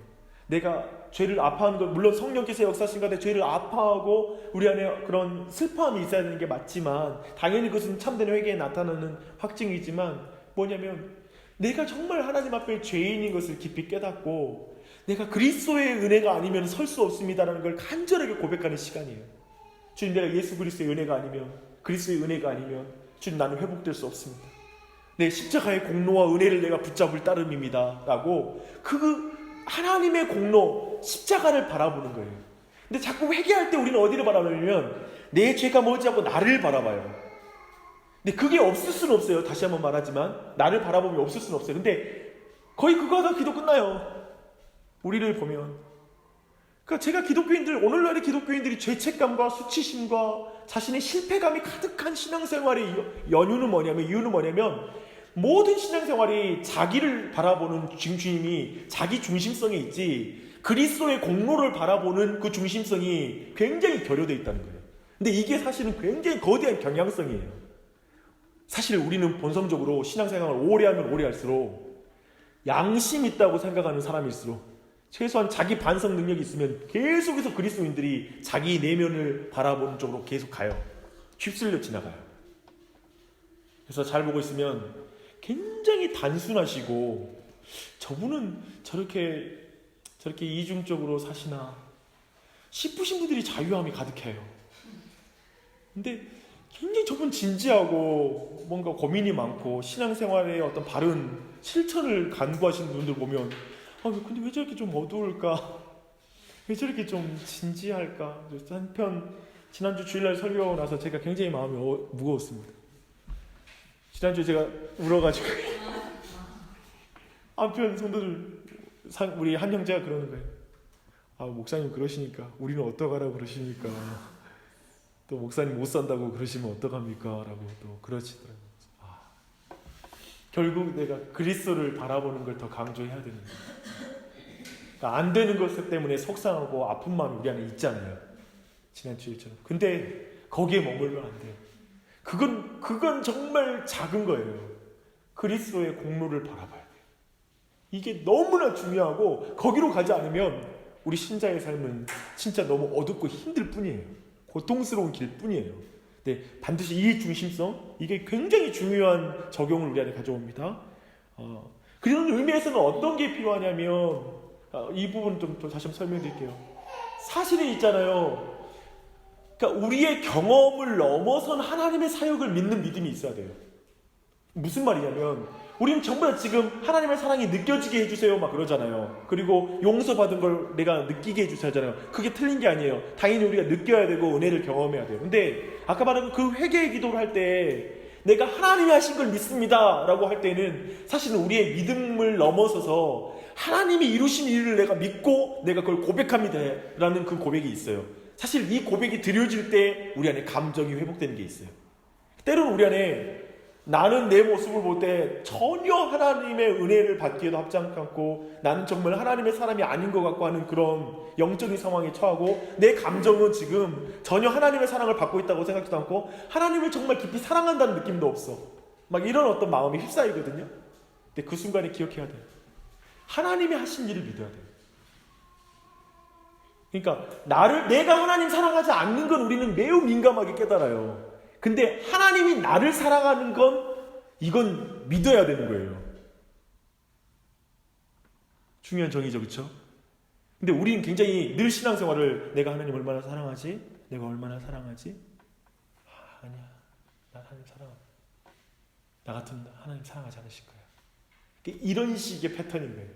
내가 죄를 아파하는 것, 물론 성령께서 역사하신 가운데 죄를 아파하고 우리 안에 그런 슬퍼함이 있어야 되는 게 맞지만, 당연히 그것은 참된 회개에 나타나는 확증이지만, 뭐냐면 내가 정말 하나님 앞에 죄인인 것을 깊이 깨닫고 내가 그리스도의 은혜가 아니면 설 수 없습니다라는 걸 간절하게 고백하는 시간이에요. 주님, 내가 예수 그리스도의 은혜가 아니면, 그리스도의 은혜가 아니면 주님, 나는 회복될 수 없습니다. 내 십자가의 공로와 은혜를 내가 붙잡을 따름입니다 라고 그 하나님의 공로, 십자가를 바라보는 거예요. 근데 자꾸 회개할 때 우리는 어디를 바라보냐면 내 죄가 머지않고 나를 바라봐요. 근데 그게 없을 수는 없어요. 다시 한번 말하지만 나를 바라보면 없을 수는 없어요. 근데 거의 그거 하다 기도 끝나요. 우리를 보면. 그러니까 제가 기독교인들, 오늘날의 기독교인들이 죄책감과 수치심과 자신의 실패감이 가득한 신앙생활의 이유는 뭐냐면 모든 신앙생활이 자기를 바라보는 중심이 자기 중심성에 있지 그리스도의 공로를 바라보는 그 중심성이 굉장히 결여되어 있다는 거예요. 근데 이게 사실은 굉장히 거대한 경향성이에요. 사실 우리는 본성적으로 신앙생활을 오래 하면 오래 할수록 양심 있다고 생각하는 사람일수록 최소한 자기 반성 능력이 있으면 계속해서 그리스도인들이 자기 내면을 바라보는 쪽으로 계속 가요. 휩쓸려 지나가요. 그래서 잘 보고 있으면 굉장히 단순하시고 저분은 저렇게 이중적으로 사시나 싶으신 분들이 자유함이 가득해요. 근데 굉장히 저분 진지하고 뭔가 고민이 많고 신앙생활의 어떤 바른 실천을 간구하시는 분들 보면 근데 왜 저렇게 좀 어두울까? 왜 저렇게 좀 진지할까? 한편 지난주 주일날 설교하고 나서 제가 굉장히 마음이 무거웠습니다. 지난주에 제가 울어가지고 한편 성도들, 우리 한 형제가 그러는 거예요. 목사님 그러시니까 우리는 어떡하라고 그러시니까 또 목사님 못 산다고 그러시면 어떡합니까? 라고 또 그러시더라고요. 결국 내가 그리스도를 바라보는 걸 더 강조해야 되는 거예요. 그러니까 안 되는 것 때문에 속상하고 아픈 마음이 우리 안에 있잖아요. 지난주일처럼. 근데 거기에 머물면 안 돼요. 그건 정말 작은 거예요. 그리스도의 공로를 바라봐야 돼요. 이게 너무나 중요하고 거기로 가지 않으면 우리 신자의 삶은 진짜 너무 어둡고 힘들 뿐이에요. 고통스러운 길 뿐이에요. 네, 반드시 이 중심성, 이게 굉장히 중요한 적용을 우리 안에 가져옵니다. 그런 의미에서는 어떤 게 필요하냐면 이 부분 좀 다시 한번 설명드릴게요. 사실은 있잖아요. 그러니까 우리의 경험을 넘어선 하나님의 사역을 믿는 믿음이 있어야 돼요. 무슨 말이냐면 우리는 정말 지금 하나님의 사랑이 느껴지게 해주세요 막 그러잖아요. 그리고 용서받은 걸 내가 느끼게 해주세요 하잖아요. 그게 틀린 게 아니에요. 당연히 우리가 느껴야 되고 은혜를 경험해야 돼요. 근데 아까 말한 그 회개의 기도를 할 때 내가 하나님이 하신 걸 믿습니다 라고 할 때는 사실은 우리의 믿음을 넘어서서 하나님이 이루신 일을 내가 믿고 내가 그걸 고백합니다 라는 그 고백이 있어요. 사실 이 고백이 드려질 때 우리 안에 감정이 회복되는 게 있어요. 때로는 우리 안에 나는 내 모습을 볼 때 전혀 하나님의 은혜를 받기에도 합장치 않고 나는 정말 하나님의 사람이 아닌 것 같고 하는 그런 영적인 상황에 처하고 내 감정은 지금 전혀 하나님의 사랑을 받고 있다고 생각지도 않고 하나님을 정말 깊이 사랑한다는 느낌도 없어. 막 이런 어떤 마음이 휩싸이거든요. 근데 그 순간에 기억해야 돼요. 하나님이 하신 일을 믿어야 돼요. 그러니까 내가 하나님 사랑하지 않는 건 우리는 매우 민감하게 깨달아요. 근데 하나님이 나를 사랑하는 건 이건 믿어야 되는 거예요. 중요한 정의죠, 그렇죠? 근데 우리는 굉장히 늘 신앙생활을 내가 하나님 얼마나 사랑하지? 내가 얼마나 사랑하지? 아니야, 나 하나님 사랑하고 나 같으면 하나님 사랑하지 않으실 거야. 이런 식의 패턴인 거예요.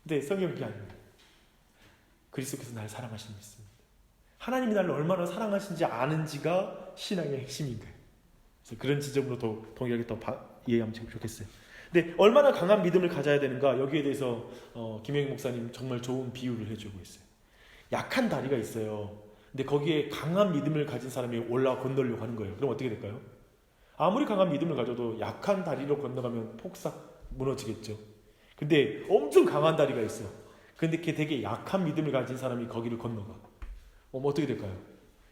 근데 성경은 그게 아닙니다. 그리스도께서 나를 사랑하시는 믿습니다. 하나님이 나를 얼마나 사랑하신지 아는지가 신앙의 핵심인 거예요. 그래서 그런 지점으로 더 동일하게 더 이해하면 좋겠어요. 근데 얼마나 강한 믿음을 가져야 되는가, 여기에 대해서 김영희 목사님 정말 좋은 비유를 해주고 있어요. 약한 다리가 있어요. 근데 거기에 강한 믿음을 가진 사람이 올라와 건너려고 하는 거예요. 그럼 어떻게 될까요? 아무리 강한 믿음을 가져도 약한 다리로 건너가면 폭삭 무너지겠죠. 근데 엄청 강한 다리가 있어. 근데 걔 되게 약한 믿음을 가진 사람이 거기를 건너가. 어떻게 될까요?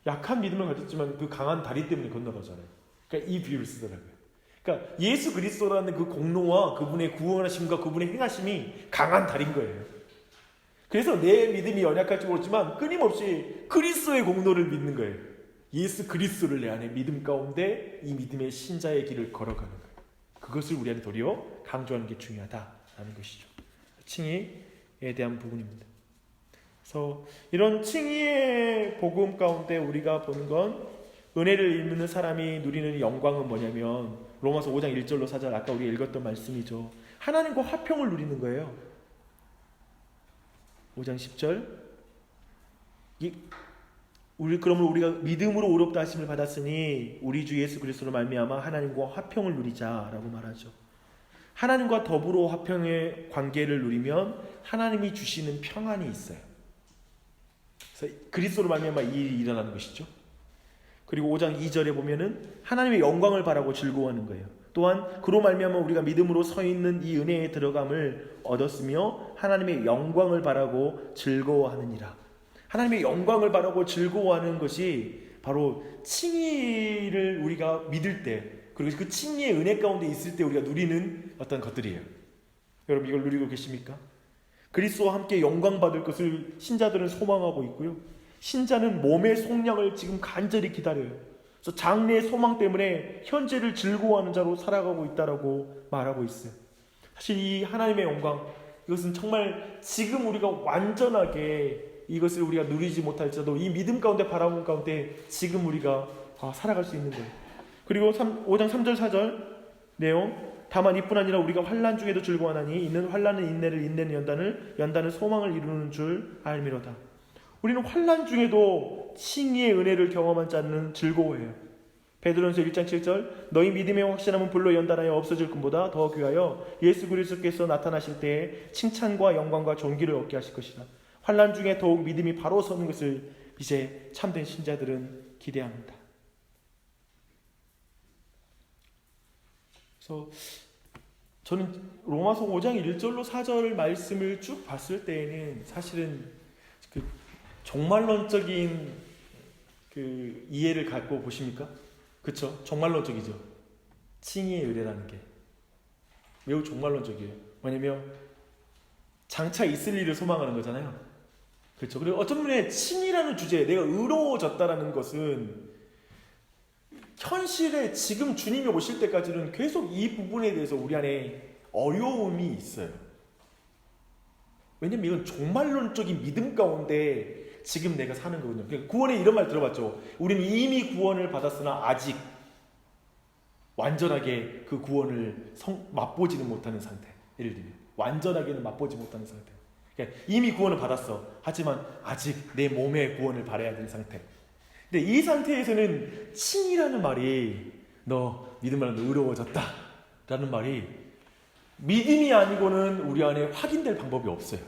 약한 믿음을 가졌지만 그 강한 다리 때문에 건너가잖아요. 그러니까 이 비유를 쓰더라고요. 그러니까 예수 그리스도라는 그 공로와 그분의 구원하심과 그분의 행하심이 강한 다리인 거예요. 그래서 내 믿음이 연약할지 모르지만 끊임없이 그리스도의 공로를 믿는 거예요. 예수 그리스도를 내 안에 믿음 가운데 이 믿음의 신자의 길을 걸어가는 거예요. 그것을 우리한테 도리어 강조하는 게 중요하다라는 것이죠. 칭의에 대한 부분입니다. 그래서 이런 칭의의 복음 가운데 우리가 보는 건 은혜를 입는 사람이 누리는 영광은 뭐냐면 로마서 5장 1절로 4절 아까 우리가 읽었던 말씀이죠. 하나님과 화평을 누리는 거예요. 5장 10절 그러면 우리가 믿음으로 의롭다 하심을 받았으니 우리 주 예수 그리스도로 말미암아 하나님과 화평을 누리자라고 말하죠. 하나님과 더불어 화평의 관계를 누리면 하나님이 주시는 평안이 있어요. 그래서 그리스도로 말미암아 이 일이 일어나는 것이죠. 그리고 5장 2절에 보면은 하나님의 영광을 바라고 즐거워하는 거예요. 또한 그로 말미암아 우리가 믿음으로 서 있는 이 은혜에 들어감을 얻었으며 하나님의 영광을 바라고 즐거워하느니라. 하나님의 영광을 바라고 즐거워하는 것이 바로 칭의를 우리가 믿을 때, 그리고 그 칭의의 은혜 가운데 있을 때 우리가 누리는 어떤 것들이에요. 여러분 이걸 누리고 계십니까? 그리스도와 함께 영광 받을 것을 신자들은 소망하고 있고요. 신자는 몸의 속량을 지금 간절히 기다려요. 그래서 장래의 소망 때문에 현재를 즐거워하는 자로 살아가고 있다라고 말하고 있어요. 사실 이 하나님의 영광, 이것은 정말 지금 우리가 완전하게 이것을 우리가 누리지 못할지라도 이 믿음 가운데 바라본 가운데 지금 우리가 살아갈 수 있는 거예요. 그리고 5장 3절 4절 내용, 다만 이뿐 아니라 우리가 환난 중에도 즐거워하나니 이는 환난은 인내를, 인내는 연단은 소망을 이루는 줄 알미로다. 우리는 환난 중에도 칭의의 은혜를 경험한 자는 즐거워해요. 베드로전서 1장 7절 너희 믿음의 확신함은 불로 연단하여 없어질 것보다 더 귀하여 예수 그리스도께서 나타나실 때에 칭찬과 영광과 존귀를 얻게 하실 것이다. 환난 중에 더욱 믿음이 바로 서는 것을 이제 참된 신자들은 기대합니다. 그래서 저는 로마서 5장 1절로 4절 말씀을 쭉 봤을 때에는 사실은 그 종말론적인 그 이해를 갖고 보십니까? 그렇죠? 종말론적이죠. 칭의의 의뢰라는 게 매우 종말론적이에요. 왜냐면 장차 있을 일을 소망하는 거잖아요. 그렇죠. 그리고 어떤 분의 칭의라는 주제, 내가 의로워졌다라는 것은 현실에 지금 주님이 오실 때까지는 계속 이 부분에 대해서 우리 안에 어려움이 있어요. 왜냐면 이건 종말론적인 믿음 가운데 지금 내가 사는 거거든요. 그러니까 구원에 이런 말 들어봤죠. 우리는 이미 구원을 받았으나 아직 완전하게 그 구원을 맛보지는 못하는 상태. 예를 들면 완전하게는 맛보지 못하는 상태. 그러니까 이미 구원을 받았어. 하지만 아직 내 몸의 구원을 바라야 되는 상태. 근데 이 상태에서는 칭이라는 말이 너 믿음으로 의로워졌다 라는 말이 믿음이 아니고는 우리 안에 확인될 방법이 없어요.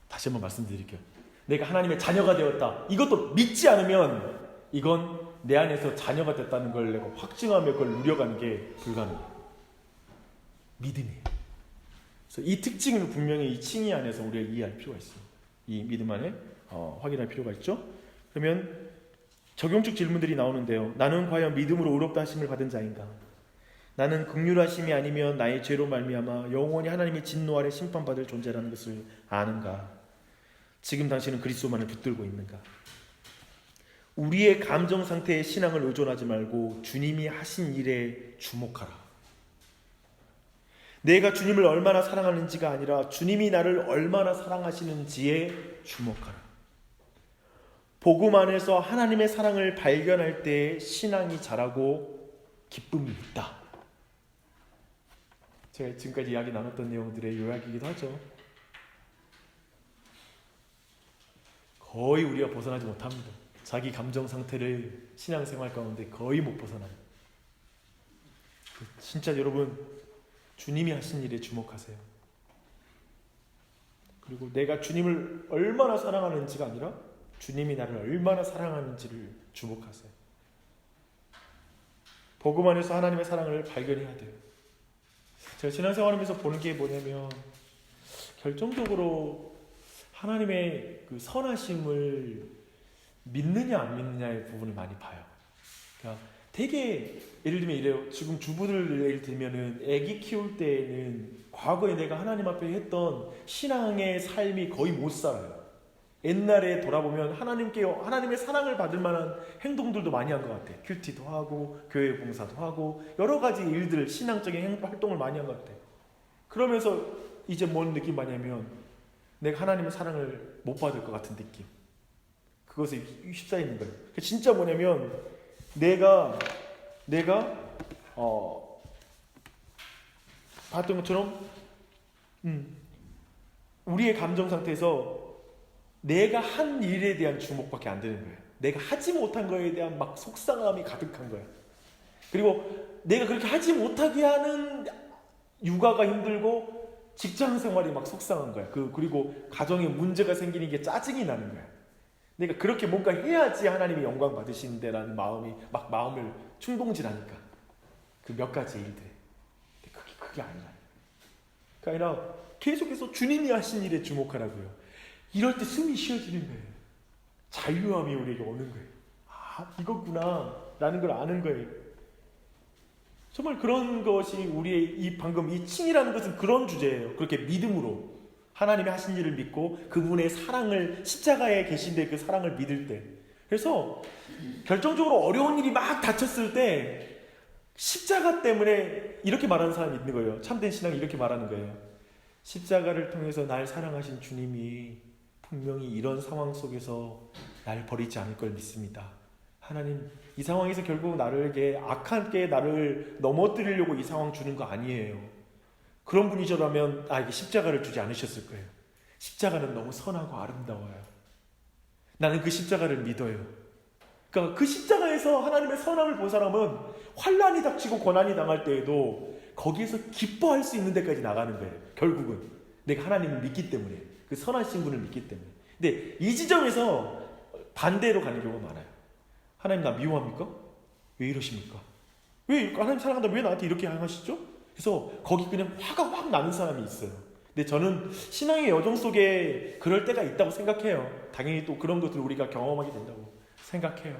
다시 한번 말씀드릴게요. 내가 하나님의 자녀가 되었다. 이것도 믿지 않으면 이건 내 안에서 자녀가 됐다는 걸 내가 확증하며 그걸 누려가는 게 불가능해요. 믿음이에요. 그래서 이 특징을 분명히 이 칭의 안에서 우리가 이해할 필요가 있습니다. 이 믿음 안에 확인할 필요가 있죠. 그러면 적용적 질문들이 나오는데요. 나는 과연 믿음으로 의롭다 하심을 받은 자인가? 나는 긍휼하심이 아니면 나의 죄로 말미암아 영원히 하나님의 진노 아래 심판받을 존재라는 것을 아는가? 지금 당신은 그리스도만을 붙들고 있는가? 우리의 감정 상태에 신앙을 의존하지 말고 주님이 하신 일에 주목하라. 내가 주님을 얼마나 사랑하는지가 아니라 주님이 나를 얼마나 사랑하시는지에 주목하라. 복음 안에서 하나님의 사랑을 발견할 때 신앙이 자라고 기쁨이 있다. 제가 지금까지 이야기 나눴던 내용들의 요약이기도 하죠. 거의 우리가 벗어나지 못합니다. 자기 감정 상태를 신앙생활 가운데 거의 못 벗어나요. 진짜 여러분 주님이 하신 일에 주목하세요. 그리고 내가 주님을 얼마나 사랑하는지가 아니라 주님이 나를 얼마나 사랑하는지를 주목하세요. 복음 안에서 하나님의 사랑을 발견해야 돼요. 제가 신앙생활하면서 보는 게 뭐냐면 결정적으로 하나님의 그 선하심을 믿느냐 안 믿느냐의 부분을 많이 봐요. 그러니까 되게 예를 들면 이래요. 지금 주부들 예를 들면은 아기 키울 때는 과거에 내가 하나님 앞에 했던 신앙의 삶이 거의 못 살아요. 옛날에 돌아보면 하나님의 사랑을 받을 만한 행동들도 많이 한 것 같아. 큐티도 하고 교회 봉사도 하고 여러 가지 일들, 신앙적인 활동을 많이 한 것 같아. 그러면서 이제 뭔 느낌 받냐면 내가 하나님의 사랑을 못 받을 것 같은 느낌. 그것에 휩싸이는 거예요. 진짜 뭐냐면 내가 봤던 것처럼 우리의 감정 상태에서 내가 한 일에 대한 주목밖에 안 되는 거예요. 내가 하지 못한 거에 대한 막 속상함이 가득한 거예요. 그리고 내가 그렇게 하지 못하게 하는 육아가 힘들고 직장 생활이 막 속상한 거야. 그리고 가정에 문제가 생기는 게 짜증이 나는 거야. 내가 그렇게 뭔가 해야지 하나님이 영광 받으시는데라는 마음이 막 마음을 충동질하니까 그 몇 가지 일들. 그게 아니라. 그게 아니라 계속해서 주님이 하신 일에 주목하라고요. 이럴 때 숨이 쉬어지는 거예요. 자유함이 우리에게 오는 거예요. 아, 이거구나 라는 걸 아는 거예요. 정말 그런 것이 우리의 방금 이 칭이라는 것은 그런 주제예요. 그렇게 믿음으로 하나님이 하신 일을 믿고 그분의 사랑을 십자가에 계신데 그 사랑을 믿을 때, 그래서 결정적으로 어려운 일이 막 닥쳤을 때 십자가 때문에 이렇게 말하는 사람이 있는 거예요. 참된 신앙이 이렇게 말하는 거예요. 십자가를 통해서 날 사랑하신 주님이 분명히 이런 상황 속에서 날 버리지 않을 걸 믿습니다. 하나님, 이 상황에서 결국 나에게 악하게 나를 넘어뜨리려고 이 상황 주는 거 아니에요. 그런 분이시라면 나에게 십자가를 주지 않으셨을 거예요. 십자가는 너무 선하고 아름다워요. 나는 그 십자가를 믿어요. 그러니까 그 십자가에서 하나님의 선함을 본 사람은 환난이 닥치고 고난이 당할 때에도 거기에서 기뻐할 수 있는 데까지 나가는 거예요. 결국은 내가 하나님을 믿기 때문에, 그 선하신 분을 믿기 때문에. 근데 이 지점에서 반대로 가는 경우가 많아요. 하나님 나 미워합니까? 왜 이러십니까? 왜 하나님 사랑한다 왜 나한테 이렇게 행하시죠? 그래서 거기 그냥 화가 확 나는 사람이 있어요. 근데 저는 신앙의 여정 속에 그럴 때가 있다고 생각해요. 당연히 또 그런 것들을 우리가 경험하게 된다고 생각해요.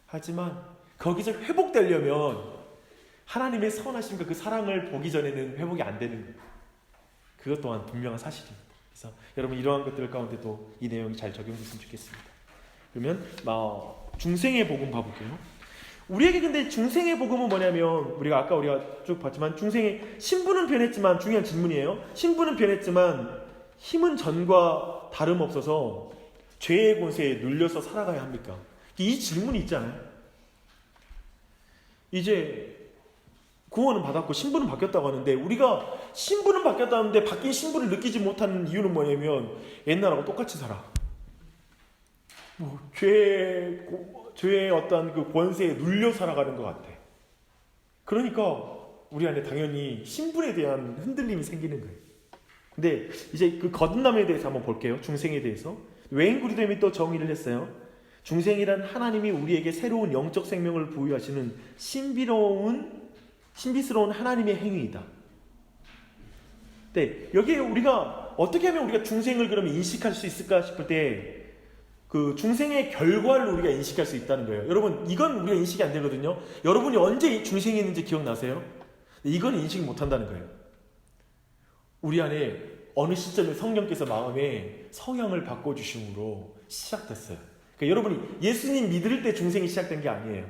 하지만 거기서 회복되려면 하나님의 선하심과 그 사랑을 보기 전에는 회복이 안 되는 거예요. 그것 또한 분명한 사실입니다. 그래서 여러분 이러한 것들 가운데도 이 내용이 잘 적용됐으면 좋겠습니다. 그러면 중생의 복음 봐볼게요. 우리에게 근데 중생의 복음은 뭐냐면 우리가 쭉 봤지만 중생의 신분은 변했지만, 중요한 질문이에요. 신분은 변했지만 힘은 전과 다름없어서 죄의 권세에 눌려서 살아가야 합니까? 이 질문이 있잖아요. 이제 구원은 받았고 신분은 바뀌었다고 하는데, 우리가 신분은 바뀌었다는데 바뀐 신분을 느끼지 못하는 이유는 뭐냐면 옛날하고 똑같이 살아. 죄의 어떤 그 권세에 눌려 살아가는 것 같아. 그러니까 우리 안에 당연히 신분에 대한 흔들림이 생기는 거예요. 근데 이제 그 거듭남에 대해서 한번 볼게요. 중생에 대해서. 웨인 구리덤이 또 정의를 했어요. 중생이란 하나님이 우리에게 새로운 영적 생명을 부여하시는 신비스러운 하나님의 행위이다. 네, 여기에 우리가 어떻게 하면 우리가 중생을 그러면 인식할 수 있을까 싶을 때 그 중생의 결과를 우리가 인식할 수 있다는 거예요. 여러분, 이건 우리가 인식이 안 되거든요. 여러분이 언제 중생이 있는지 기억나세요? 이건 인식 못 한다는 거예요. 우리 안에 어느 시점에 성령께서 마음에 성향을 바꿔주심으로 시작됐어요. 그러니까 여러분이 예수님 믿을 때 중생이 시작된 게 아니에요.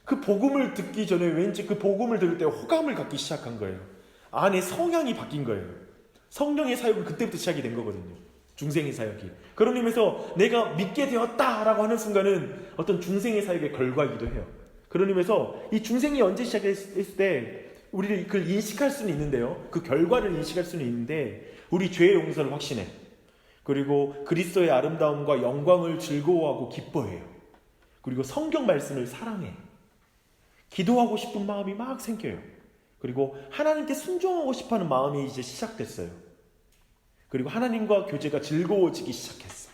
그 복음을 듣기 전에 왠지 그 복음을 들을 때 호감을 갖기 시작한 거예요. 안에 성향이 바뀐 거예요. 성령의 사역은 그때부터 시작이 된 거거든요. 중생의 사역이. 그런 의미에서 내가 믿게 되었다라고 하는 순간은 어떤 중생의 사역의 결과이기도 해요. 그런 의미에서 이 중생이 언제 시작했을 때 우리를 그걸 인식할 수는 있는데요. 그 결과를 인식할 수는 있는데, 우리 죄의 용서를 확신해. 그리고 그리스도의 아름다움과 영광을 즐거워하고 기뻐해요. 그리고 성경 말씀을 사랑해. 기도하고 싶은 마음이 막 생겨요. 그리고 하나님께 순종하고 싶어하는 마음이 이제 시작됐어요. 그리고 하나님과 교제가 즐거워지기 시작했어.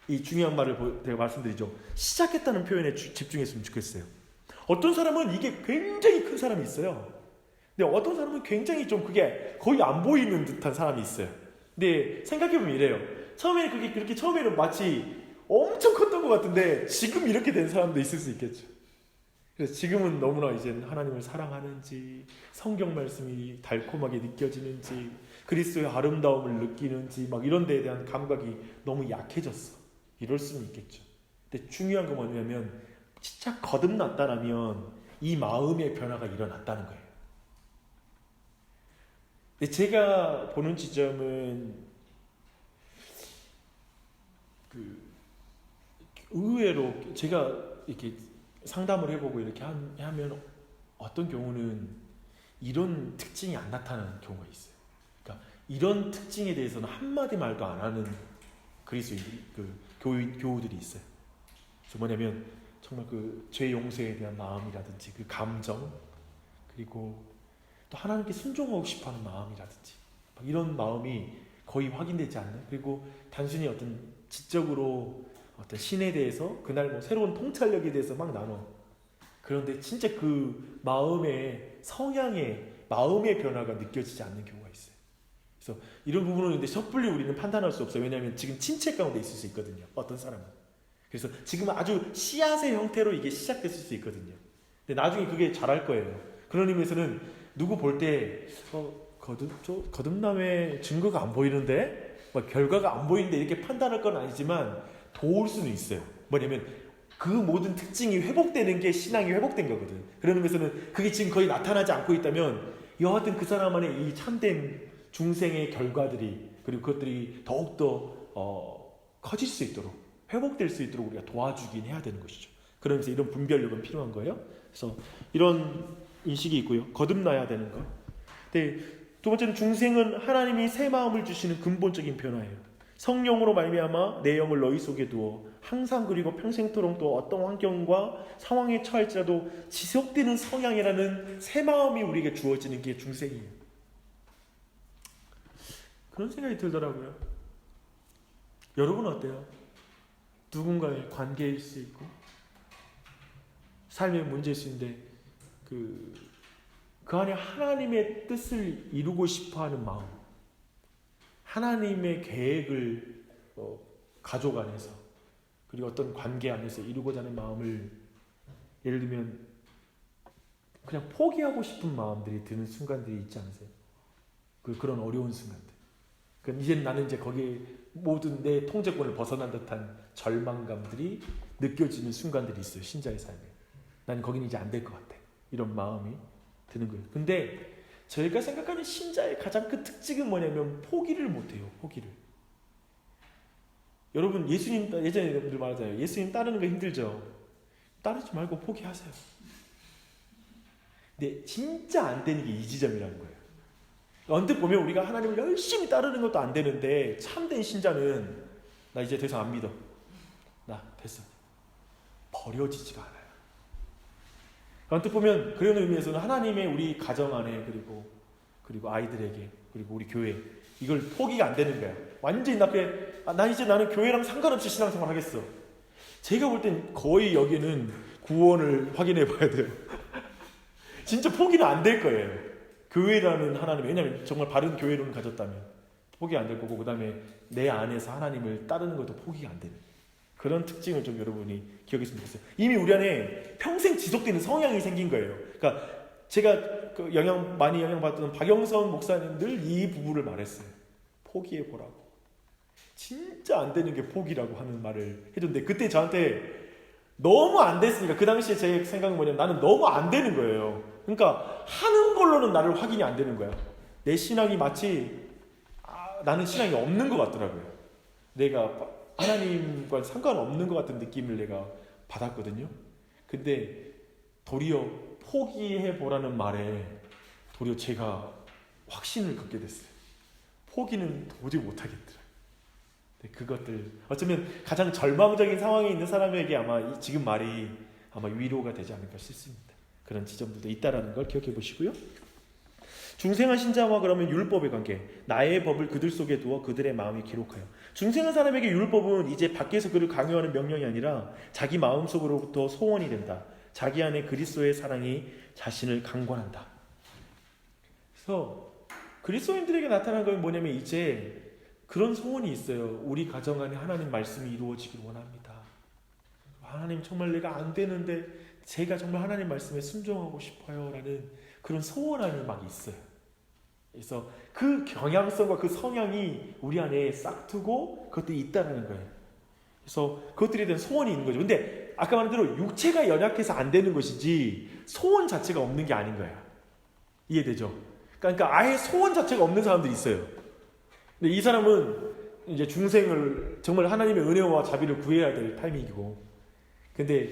이 중요한 말을 제가 말씀드리죠. 시작했다는 표현에 집중했으면 좋겠어요. 어떤 사람은 이게 굉장히 큰 사람이 있어요. 근데 어떤 사람은 굉장히 좀 그게 거의 안 보이는 듯한 사람이 있어요. 근데 생각해보면 이래요. 처음에는 마치 엄청 컸던 것 같은데 지금 이렇게 된 사람도 있을 수 있겠죠. 그래서 지금은 너무나 이제 하나님을 사랑하는지, 성경 말씀이 달콤하게 느껴지는지, 그리스도의 아름다움을 느끼는지 막 이런 데에 대한 감각이 너무 약해졌어. 이럴 수는 있겠죠. 근데 중요한 건 뭐냐면 진짜 거듭났다라면 이 마음의 변화가 일어났다는 거예요. 근데 제가 보는 지점은 의외로 제가 이렇게 상담을 해보고 이렇게 하면 어떤 경우는 이런 특징이 안 나타나는 경우가 있어요. 그러니까 이런 특징에 대해서는 한마디 말도 안 하는 그리스도인 교우들이 있어요. 그래서 뭐냐면 정말 죄 용서에 대한 마음이라든지 감정, 그리고 또 하나님께 순종하고 싶어하는 마음이라든지 이런 마음이 거의 확인되지 않는, 그리고 단순히 어떤 지적으로 어떤 신에 대해서 그날 새로운 통찰력에 대해서 막 나눠. 그런데 진짜 마음의 성향의 마음의 변화가 느껴지지 않는 경우가 있어요. 그래서 이런 부분은 근데 섣불리 우리는 판단할 수 없어요. 왜냐하면 지금 침체 가운데 있을 수 있거든요. 어떤 사람은. 그래서 지금 아주 씨앗의 형태로 이게 시작됐을 수 있거든요. 근데 나중에 그게 자랄 거예요. 그런 의미에서는 누구 볼 때 거듭남의 증거가 안 보이는데, 결과가 안 보이는데 이렇게 판단할 건 아니지만 도울 수는 있어요. 뭐냐면 그 모든 특징이 회복되는 게 신앙이 회복된 거거든. 그런 의미에서는 그게 지금 거의 나타나지 않고 있다면 여하튼 그 사람 안에 이 참된 중생의 결과들이, 그리고 그것들이 더욱더 커질 수 있도록, 회복될 수 있도록 우리가 도와주긴 해야 되는 것이죠. 그러면서 이런 분별력은 필요한 거예요. 그래서 이런 인식이 있고요. 거듭나야 되는 거. 네, 두 번째는 중생은 하나님이 새 마음을 주시는 근본적인 변화예요. 성령으로 말미암아 내 영을 너희 속에 두어 항상 그리고 평생토록 또 어떤 환경과 상황에 처할지라도 지속되는 성향이라는 새 마음이 우리에게 주어지는 게 중생이에요. 그런 생각이 들더라고요. 여러분 어때요? 누군가의 관계일 수 있고 삶의 문제일 수 있는데 그 안에 하나님의 뜻을 이루고 싶어하는 마음, 하나님의 계획을 가족 안에서, 그리고 어떤 관계 안에서 이루고자 하는 마음을, 예를 들면 그냥 포기하고 싶은 마음들이 드는 순간들이 있지 않으세요? 그런 어려운 순간들. 이제 나는 거기에 모든 내 통제권을 벗어난 듯한 절망감들이 느껴지는 순간들이 있어요. 신자의 삶에. 나는 거기는 이제 안 될 것 같아. 이런 마음이 드는 거예요. 근데 저희가 생각하는 신자의 가장 큰 특징은 뭐냐면 포기를 못해요. 포기를. 여러분 예수님, 예전에 여러분들 말하잖아요. 예수님 따르는 거 힘들죠? 따르지 말고 포기하세요. 근데 진짜 안 되는 게 이 지점이라는 거예요. 언뜻 보면 우리가 하나님을 열심히 따르는 것도 안 되는데 참된 신자는 나 이제 더 이상 안 믿어. 나 됐어. 버려지지가 않아요. 언뜻 보면 그런 의미에서는 하나님의 우리 가정 안에, 그리고 아이들에게, 그리고 우리 교회, 이걸 포기가 안 되는 거야. 완전히 나는 교회랑 상관없이 신앙생활 하겠어. 제가 볼 땐 거의 여기는 구원을 확인해 봐야 돼요. 진짜 포기는 안 될 거예요. 교회라는 하나님, 왜냐하면 정말 바른 교회론을 가졌다면 포기 안 될 거고, 그 다음에 내 안에서 하나님을 따르는 것도 포기가 안 되는 그런 특징을 좀 여러분이 기억했으면 좋겠어요. 이미 우리 안에 평생 지속되는 성향이 생긴 거예요. 그러니까 제가 많이 영향받던 박영선 목사님들 이 부분을 말했어요. 포기해 보라고. 진짜 안 되는 게 포기라고 하는 말을 해줬는데, 그때 저한테 너무 안 됐으니까, 그 당시에 제 생각은 뭐냐면 나는 너무 안 되는 거예요. 그러니까 하는 걸로는 나를 확인이 안 되는 거야. 내 신앙이 마치 나는 신앙이 없는 것 같더라고요. 내가 하나님과 상관없는 것 같은 느낌을 내가 받았거든요. 근데 도리어 포기해보라는 말에 도리어 제가 확신을 갖게 됐어요. 포기는 도저히 못하겠더라고요. 그것들 어쩌면 가장 절망적인 상황에 있는 사람에게 아마 지금 말이 아마 위로가 되지 않을까 싶습니다. 그런 지점들도 있다라는 걸 기억해 보시고요. 중생한 신자와 그러면 율법의 관계, 나의 법을 그들 속에 두어 그들의 마음에 기록하여. 중생한 사람에게 율법은 이제 밖에서 그를 강요하는 명령이 아니라 자기 마음속으로부터 소원이 된다. 자기 안에 그리스도의 사랑이 자신을 강권한다. 그래서 그리스도인들에게 나타난 건 뭐냐면 이제 그런 소원이 있어요. 우리 가정 안에 하나님 말씀이 이루어지길 원합니다. 하나님, 정말 내가 안 되는데 제가 정말 하나님 말씀에 순종하고 싶어요 라는 그런 소원함이 막 있어요. 그래서 그 경향성과 그 성향이 우리 안에 싹트고 그것들이 있다는 거예요. 그래서 그것들에 대한 소원이 있는 거죠. 근데 아까 말한 대로 육체가 연약해서 안 되는 것이지 소원 자체가 없는 게 아닌 거야. 이해되죠? 그러니까 아예 소원 자체가 없는 사람들이 있어요. 근데 이 사람은 이제 중생을 정말 하나님의 은혜와 자비를 구해야 될 타이밍이고, 근데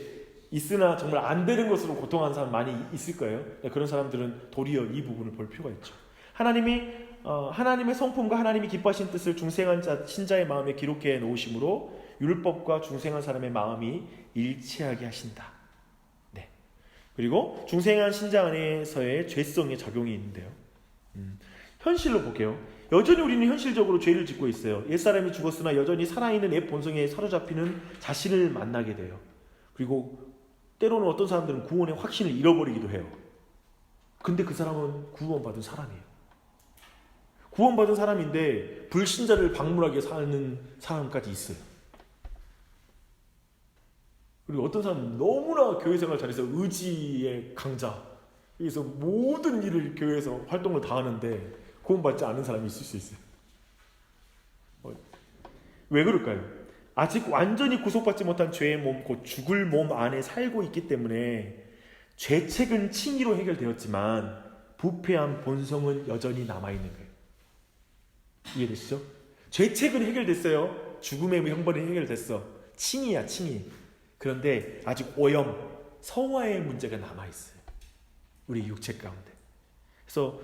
있으나 정말 안 되는 것으로 고통하는 사람 많이 있을 거예요. 그런 사람들은 도리어 이 부분을 볼 필요가 있죠. 하나님의 성품과 하나님이 기뻐하신 뜻을 중생한 신자의 마음에 기록해 놓으심으로 율법과 중생한 사람의 마음이 일치하게 하신다. 네. 그리고 중생한 신자 안에서의 죄성의 적용이 있는데요. 현실로 볼게요. 여전히 우리는 현실적으로 죄를 짓고 있어요. 옛사람이 죽었으나 여전히 살아있는 옛 본성에 사로잡히는 자신을 만나게 돼요. 그리고 때로는 어떤 사람들은 구원의 확신을 잃어버리기도 해요. 근데 그 사람은 구원받은 사람이에요. 구원받은 사람인데 불신자를 박물하게 사는 사람까지 있어요. 그리고 어떤 사람은 너무나 교회 생활 잘해서 의지의 강자, 그래서 모든 일을 교회에서 활동을 다 하는데 구원받지 않은 사람이 있을 수 있어요. 왜 그럴까요? 아직 완전히 구속받지 못한 죄의 몸, 곧 죽을 몸 안에 살고 있기 때문에 죄책은 칭의로 해결되었지만 부패한 본성은 여전히 남아있는 거예요. 이해되시죠? 죄책은 해결됐어요. 죽음의 형벌이 해결됐어. 칭의야, 칭의. 그런데 아직 오염, 성화의 문제가 남아있어요. 우리 육체 가운데. 그래서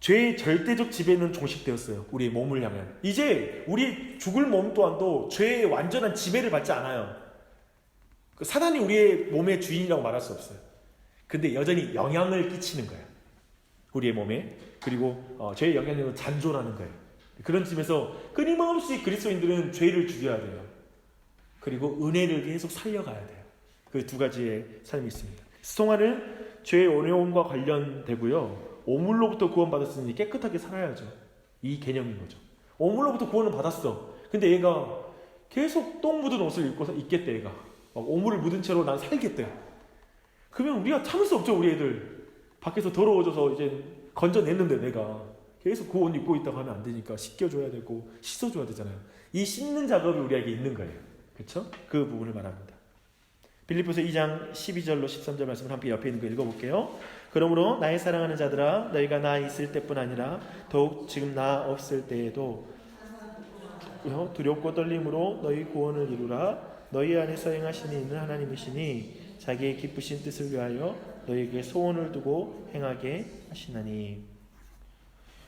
죄의 절대적 지배는 종식되었어요. 우리의 몸을 향한. 이제 우리 죽을 몸 또한도 죄의 완전한 지배를 받지 않아요. 사단이 우리의 몸의 주인이라고 말할 수 없어요. 근데 여전히 영향을 끼치는 거예요. 우리의 몸에. 그리고 죄의 영향력을 잔존하는 거예요. 그런 점에서 끊임없이 그리스도인들은 죄를 죽여야 돼요. 그리고 은혜를 계속 살려가야 돼요. 그 두 가지의 삶이 있습니다. 성화는 죄의 어려움과 관련되고요. 오물로부터 구원받았으니 깨끗하게 살아야죠. 이 개념인 거죠. 오물로부터 구원을 받았어. 근데 얘가 계속 똥 묻은 옷을 입고 있겠대. 얘가 막 오물을 묻은 채로 난 살겠대. 그러면 우리가 참을 수 없죠. 우리 애들 밖에서 더러워져서 이제 건져냈는데 내가 계속 그 옷 입고 있다고 하면 안 되니까 씻겨줘야 되고 씻어줘야 되잖아요. 이 씻는 작업이 우리에게 있는 거예요. 그렇죠? 그 부분을 말합니다. 빌립보서 2장 12절로 13절 말씀을 함께 옆에 있는 거 읽어볼게요. 그러므로 나의 사랑하는 자들아, 너희가 나 있을 때뿐 아니라 더욱 지금 나 없을 때에도 두렵고 떨림으로 너희 구원을 이루라. 너희 안에서 행하시니 있는 하나님이시니 자기의 기쁘신 뜻을 위하여 너희에게 소원을 두고 행하게 하시나니.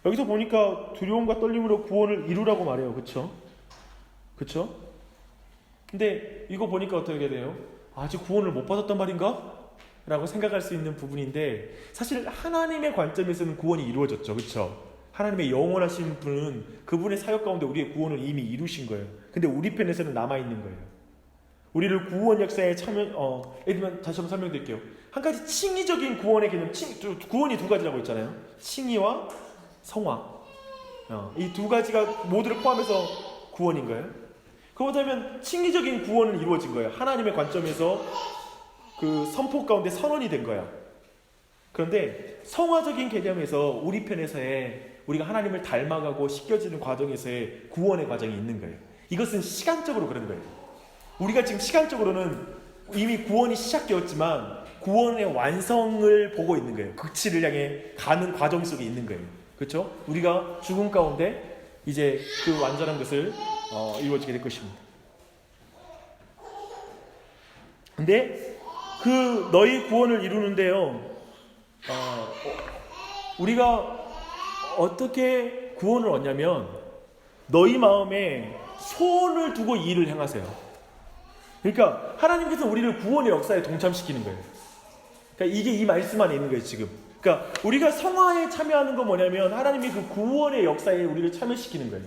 여기서 보니까 두려움과 떨림으로 구원을 이루라고 말해요. 그쵸? 그쵸? 근데 이거 보니까 어떻게 돼요? 아직 구원을 못 받았단 말인가? 라고 생각할 수 있는 부분인데, 사실 하나님의 관점에서는 구원이 이루어졌죠. 그쵸? 하나님의 영원하신 분은 그분의 사역 가운데 우리의 구원을 이미 이루신 거예요. 근데 우리 편에서는 남아있는 거예요. 우리를 구원 역사에 예를 들면 다시 한번 설명드릴게요. 한 가지 칭의적인 구원의 개념, 구원이 두 가지라고 했잖아요. 칭의와 성화. 이 두 가지가 모두를 포함해서 구원인 거예요. 그렇다면 칭의적인 구원은 이루어진 거예요. 하나님의 관점에서 그 선포 가운데 선언이 된 거야. 그런데 성화적인 개념에서 우리 편에서의 우리가 하나님을 닮아가고 씻겨지는 과정에서의 구원의 과정이 있는 거예요. 이것은 시간적으로 그런 거예요. 우리가 지금 시간적으로는 이미 구원이 시작되었지만 구원의 완성을 보고 있는 거예요. 극치를 향해 가는 과정 속에 있는 거예요. 그렇죠? 우리가 죽음 가운데 이제 그 완전한 것을 이루어지게 될 것입니다. 근데 그 너희 구원을 이루는데요, 우리가 어떻게 구원을 얻냐면 너희 마음에 소원을 두고 이 일을 행하세요. 그러니까 하나님께서 우리를 구원의 역사에 동참시키는 거예요. 그러니까 이게 이 말씀 안에 있는 거예요. 지금 그러니까 우리가 성화에 참여하는 건 뭐냐면 하나님이 그 구원의 역사에 우리를 참여시키는 거예요.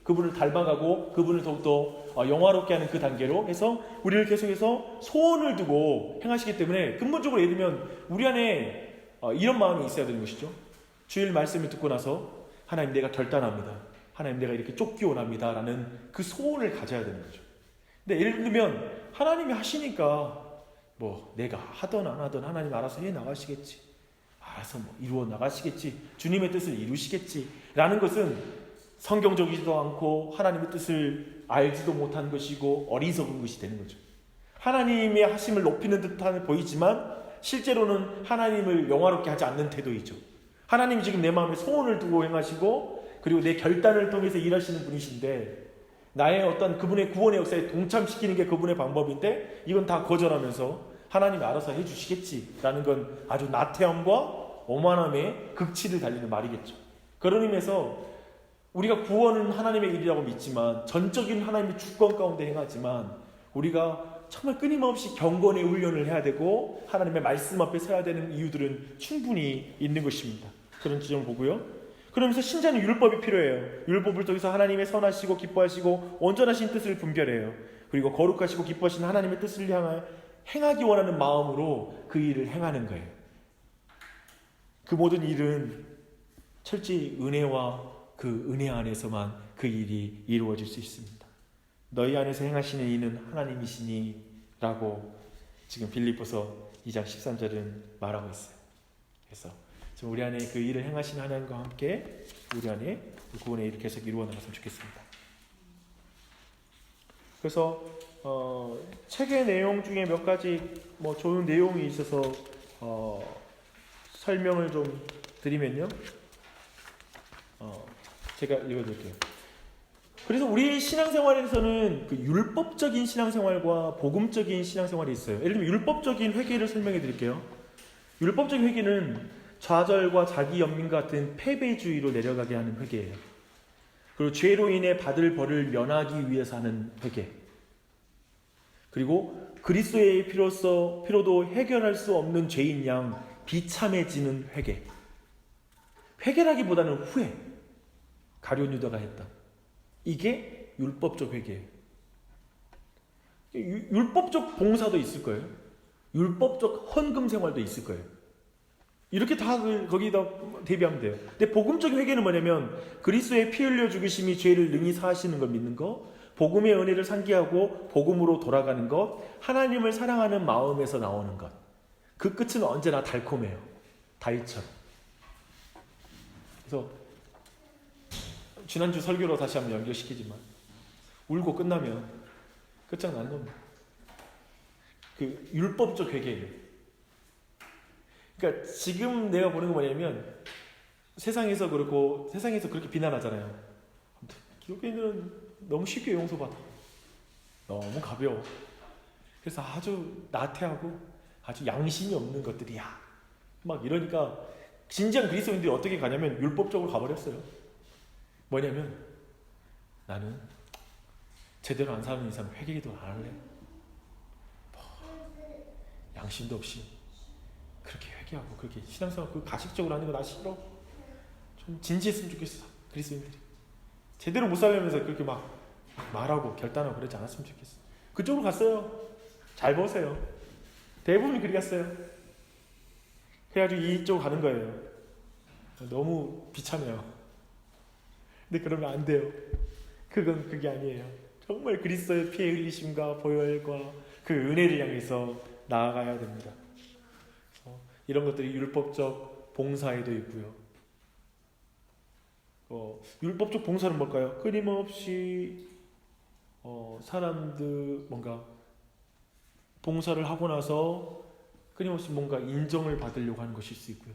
그분을 닮아가고 그분을 더욱더 영화롭게 하는 그 단계로 해서 우리를 계속해서 소원을 두고 행하시기 때문에 근본적으로 예를 들면 우리 안에 이런 마음이 있어야 되는 것이죠. 주일 말씀을 듣고 나서 하나님 내가 결단합니다. 하나님 내가 이렇게 쫓기원합니다. 라는 그 소원을 가져야 되는 거죠. 근데 예를 들면 하나님이 하시니까 뭐 내가 하든 안 하든 하나님 알아서 해 나가시겠지. 알아서 뭐 이루어 나가시겠지. 주님의 뜻을 이루시겠지. 라는 것은 성경적이지도 않고 하나님의 뜻을 알지도 못한 것이고 어리석은 것이 되는 거죠. 하나님의 하심을 높이는 듯한 보이지만 실제로는 하나님을 영화롭게 하지 않는 태도이죠. 하나님이 지금 내 마음에 소원을 두고 행하시고 그리고 내 결단을 통해서 일하시는 분이신데 나의 어떤 그분의 구원의 역사에 동참시키는 게 그분의 방법인데 이건 다 거절하면서 하나님이 알아서 해주시겠지라는 건 아주 나태함과 오만함의 극치를 달리는 말이겠죠. 그런 의미에서 우리가 구원은 하나님의 일이라고 믿지만 전적인 하나님의 주권 가운데 행하지만 우리가 정말 끊임없이 경건의 훈련을 해야 되고 하나님의 말씀 앞에 서야 되는 이유들은 충분히 있는 것입니다. 그런 지점을 보고요. 그러면서 신자는 율법이 필요해요. 율법을 통해서 하나님의 선하시고 기뻐하시고 온전하신 뜻을 분별해요. 그리고 거룩하시고 기뻐하신 하나님의 뜻을 향하여 행하기 원하는 마음으로 그 일을 행하는 거예요. 그 모든 일은 철저히 은혜와 그 은혜 안에서만 그 일이 이루어질 수 있습니다. 너희 안에서 행하시는 이는 하나님이시니 라고 지금 빌립보서 2장 13절은 말하고 있어요. 그래서 지금 우리 안에 그 일을 행하시는 하나님과 함께 우리 안에 그 구원의 일을 계속 이루어 나갔으면 좋겠습니다. 그래서 책의 내용 중에 몇 가지 뭐 좋은 내용이 있어서 설명을 좀 드리면요. 제가 읽어드릴게요. 그래서 우리 신앙생활에서는 그 율법적인 신앙생활과 복음적인 신앙생활이 있어요. 예를 들면 율법적인 회개를 설명해 드릴게요. 율법적인 회개는 좌절과 자기 연민 같은 패배주의로 내려가게 하는 회개예요. 그리고 죄로 인해 받을 벌을 면하기 위해서 하는 회개. 그리고 그리스도의 피로도 해결할 수 없는 죄인 양 비참해지는 회개. 회개라기보다는 후회. 가룟 유다가 했다. 이게 율법적 회개예요. 율법적 봉사도 있을 거예요. 율법적 헌금 생활도 있을 거예요. 이렇게 다 거기다 대비하면 돼요. 근데 복음적 회개는 뭐냐면 그리스도의 피 흘려 죽으심이 죄를 능히 사하시는 걸 믿는 것, 복음의 은혜를 상기하고 복음으로 돌아가는 것, 하나님을 사랑하는 마음에서 나오는 것. 그 끝은 언제나 달콤해요. 다윗처럼. 그래서 지난주 설교로 다시 한번 연결시키지만 울고 끝나면 끝장나는 겁니다. 그 율법적 회개예요. 그러니까 지금 내가 보는 거 뭐냐면 세상에서 그렇고 세상에서 그렇게 비난하잖아요. 기독교인들은 너무 쉽게 용서받아. 너무 가벼워. 그래서 아주 나태하고 아주 양심이 없는 것들이야. 막 이러니까 진지한 그리스도인들이 어떻게 가냐면 율법적으로 가버렸어요. 뭐냐면 나는 제대로 안 사는 이상 회개기도 안 할래. 양심도 없이 그렇게 회개하고 그렇게 신앙생활 그 가식적으로 하는 거 나 싫어. 좀 진지했으면 좋겠어. 그리스도인들이 제대로 못 살려면서 그렇게 막 말하고 결단하고 그러지 않았으면 좋겠어. 그쪽으로 갔어요. 잘 보세요. 대부분이 그리 갔어요. 그래가지고 이쪽으로 가는 거예요. 너무 비참해요. 근데 그러면 안 돼요. 그건 그게 아니에요. 정말 그리스도의 피의 흘리심과 보혈과 그 은혜를 향해서 나아가야 됩니다. 이런 것들이 율법적 봉사에도 있고요. 율법적 봉사는 뭘까요? 끊임없이 사람들 뭔가 봉사를 하고 나서 끊임없이 뭔가 인정을 받으려고 하는 것일 수 있고요.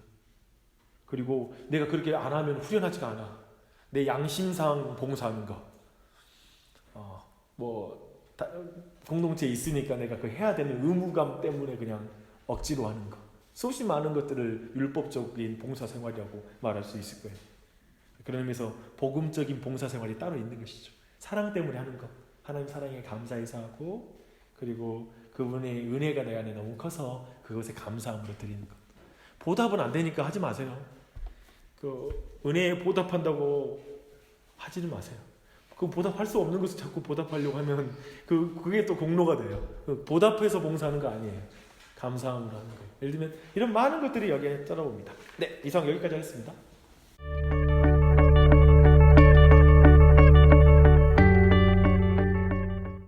그리고 내가 그렇게 안 하면 후련하지가 않아. 내 양심상 봉사하는 거. 공동체에 있으니까 내가 그 해야 되는 의무감 때문에 그냥 억지로 하는 거. 수없이 많은 것들을 율법적인 봉사생활이라고 말할 수 있을 거예요. 그런 의미에서 복음적인 봉사생활이 따로 있는 것이죠. 사랑 때문에 하는 것. 하나님 사랑에 감사해서 하고 그리고 그분의 은혜가 내 안에 너무 커서 그것에 감사함으로 드리는 것. 보답은 안 되니까 하지 마세요. 그 은혜에 보답한다고 하지는 마세요. 그 보답할 수 없는 것을 자꾸 보답하려고 하면 그게 또 공로가 돼요. 보답해서 봉사하는 거 아니에요. 감사함으로 하는 거예요. 예를 들면 이런 많은 것들이 여기에 따라옵니다. 네, 이상 여기까지 하겠습니다.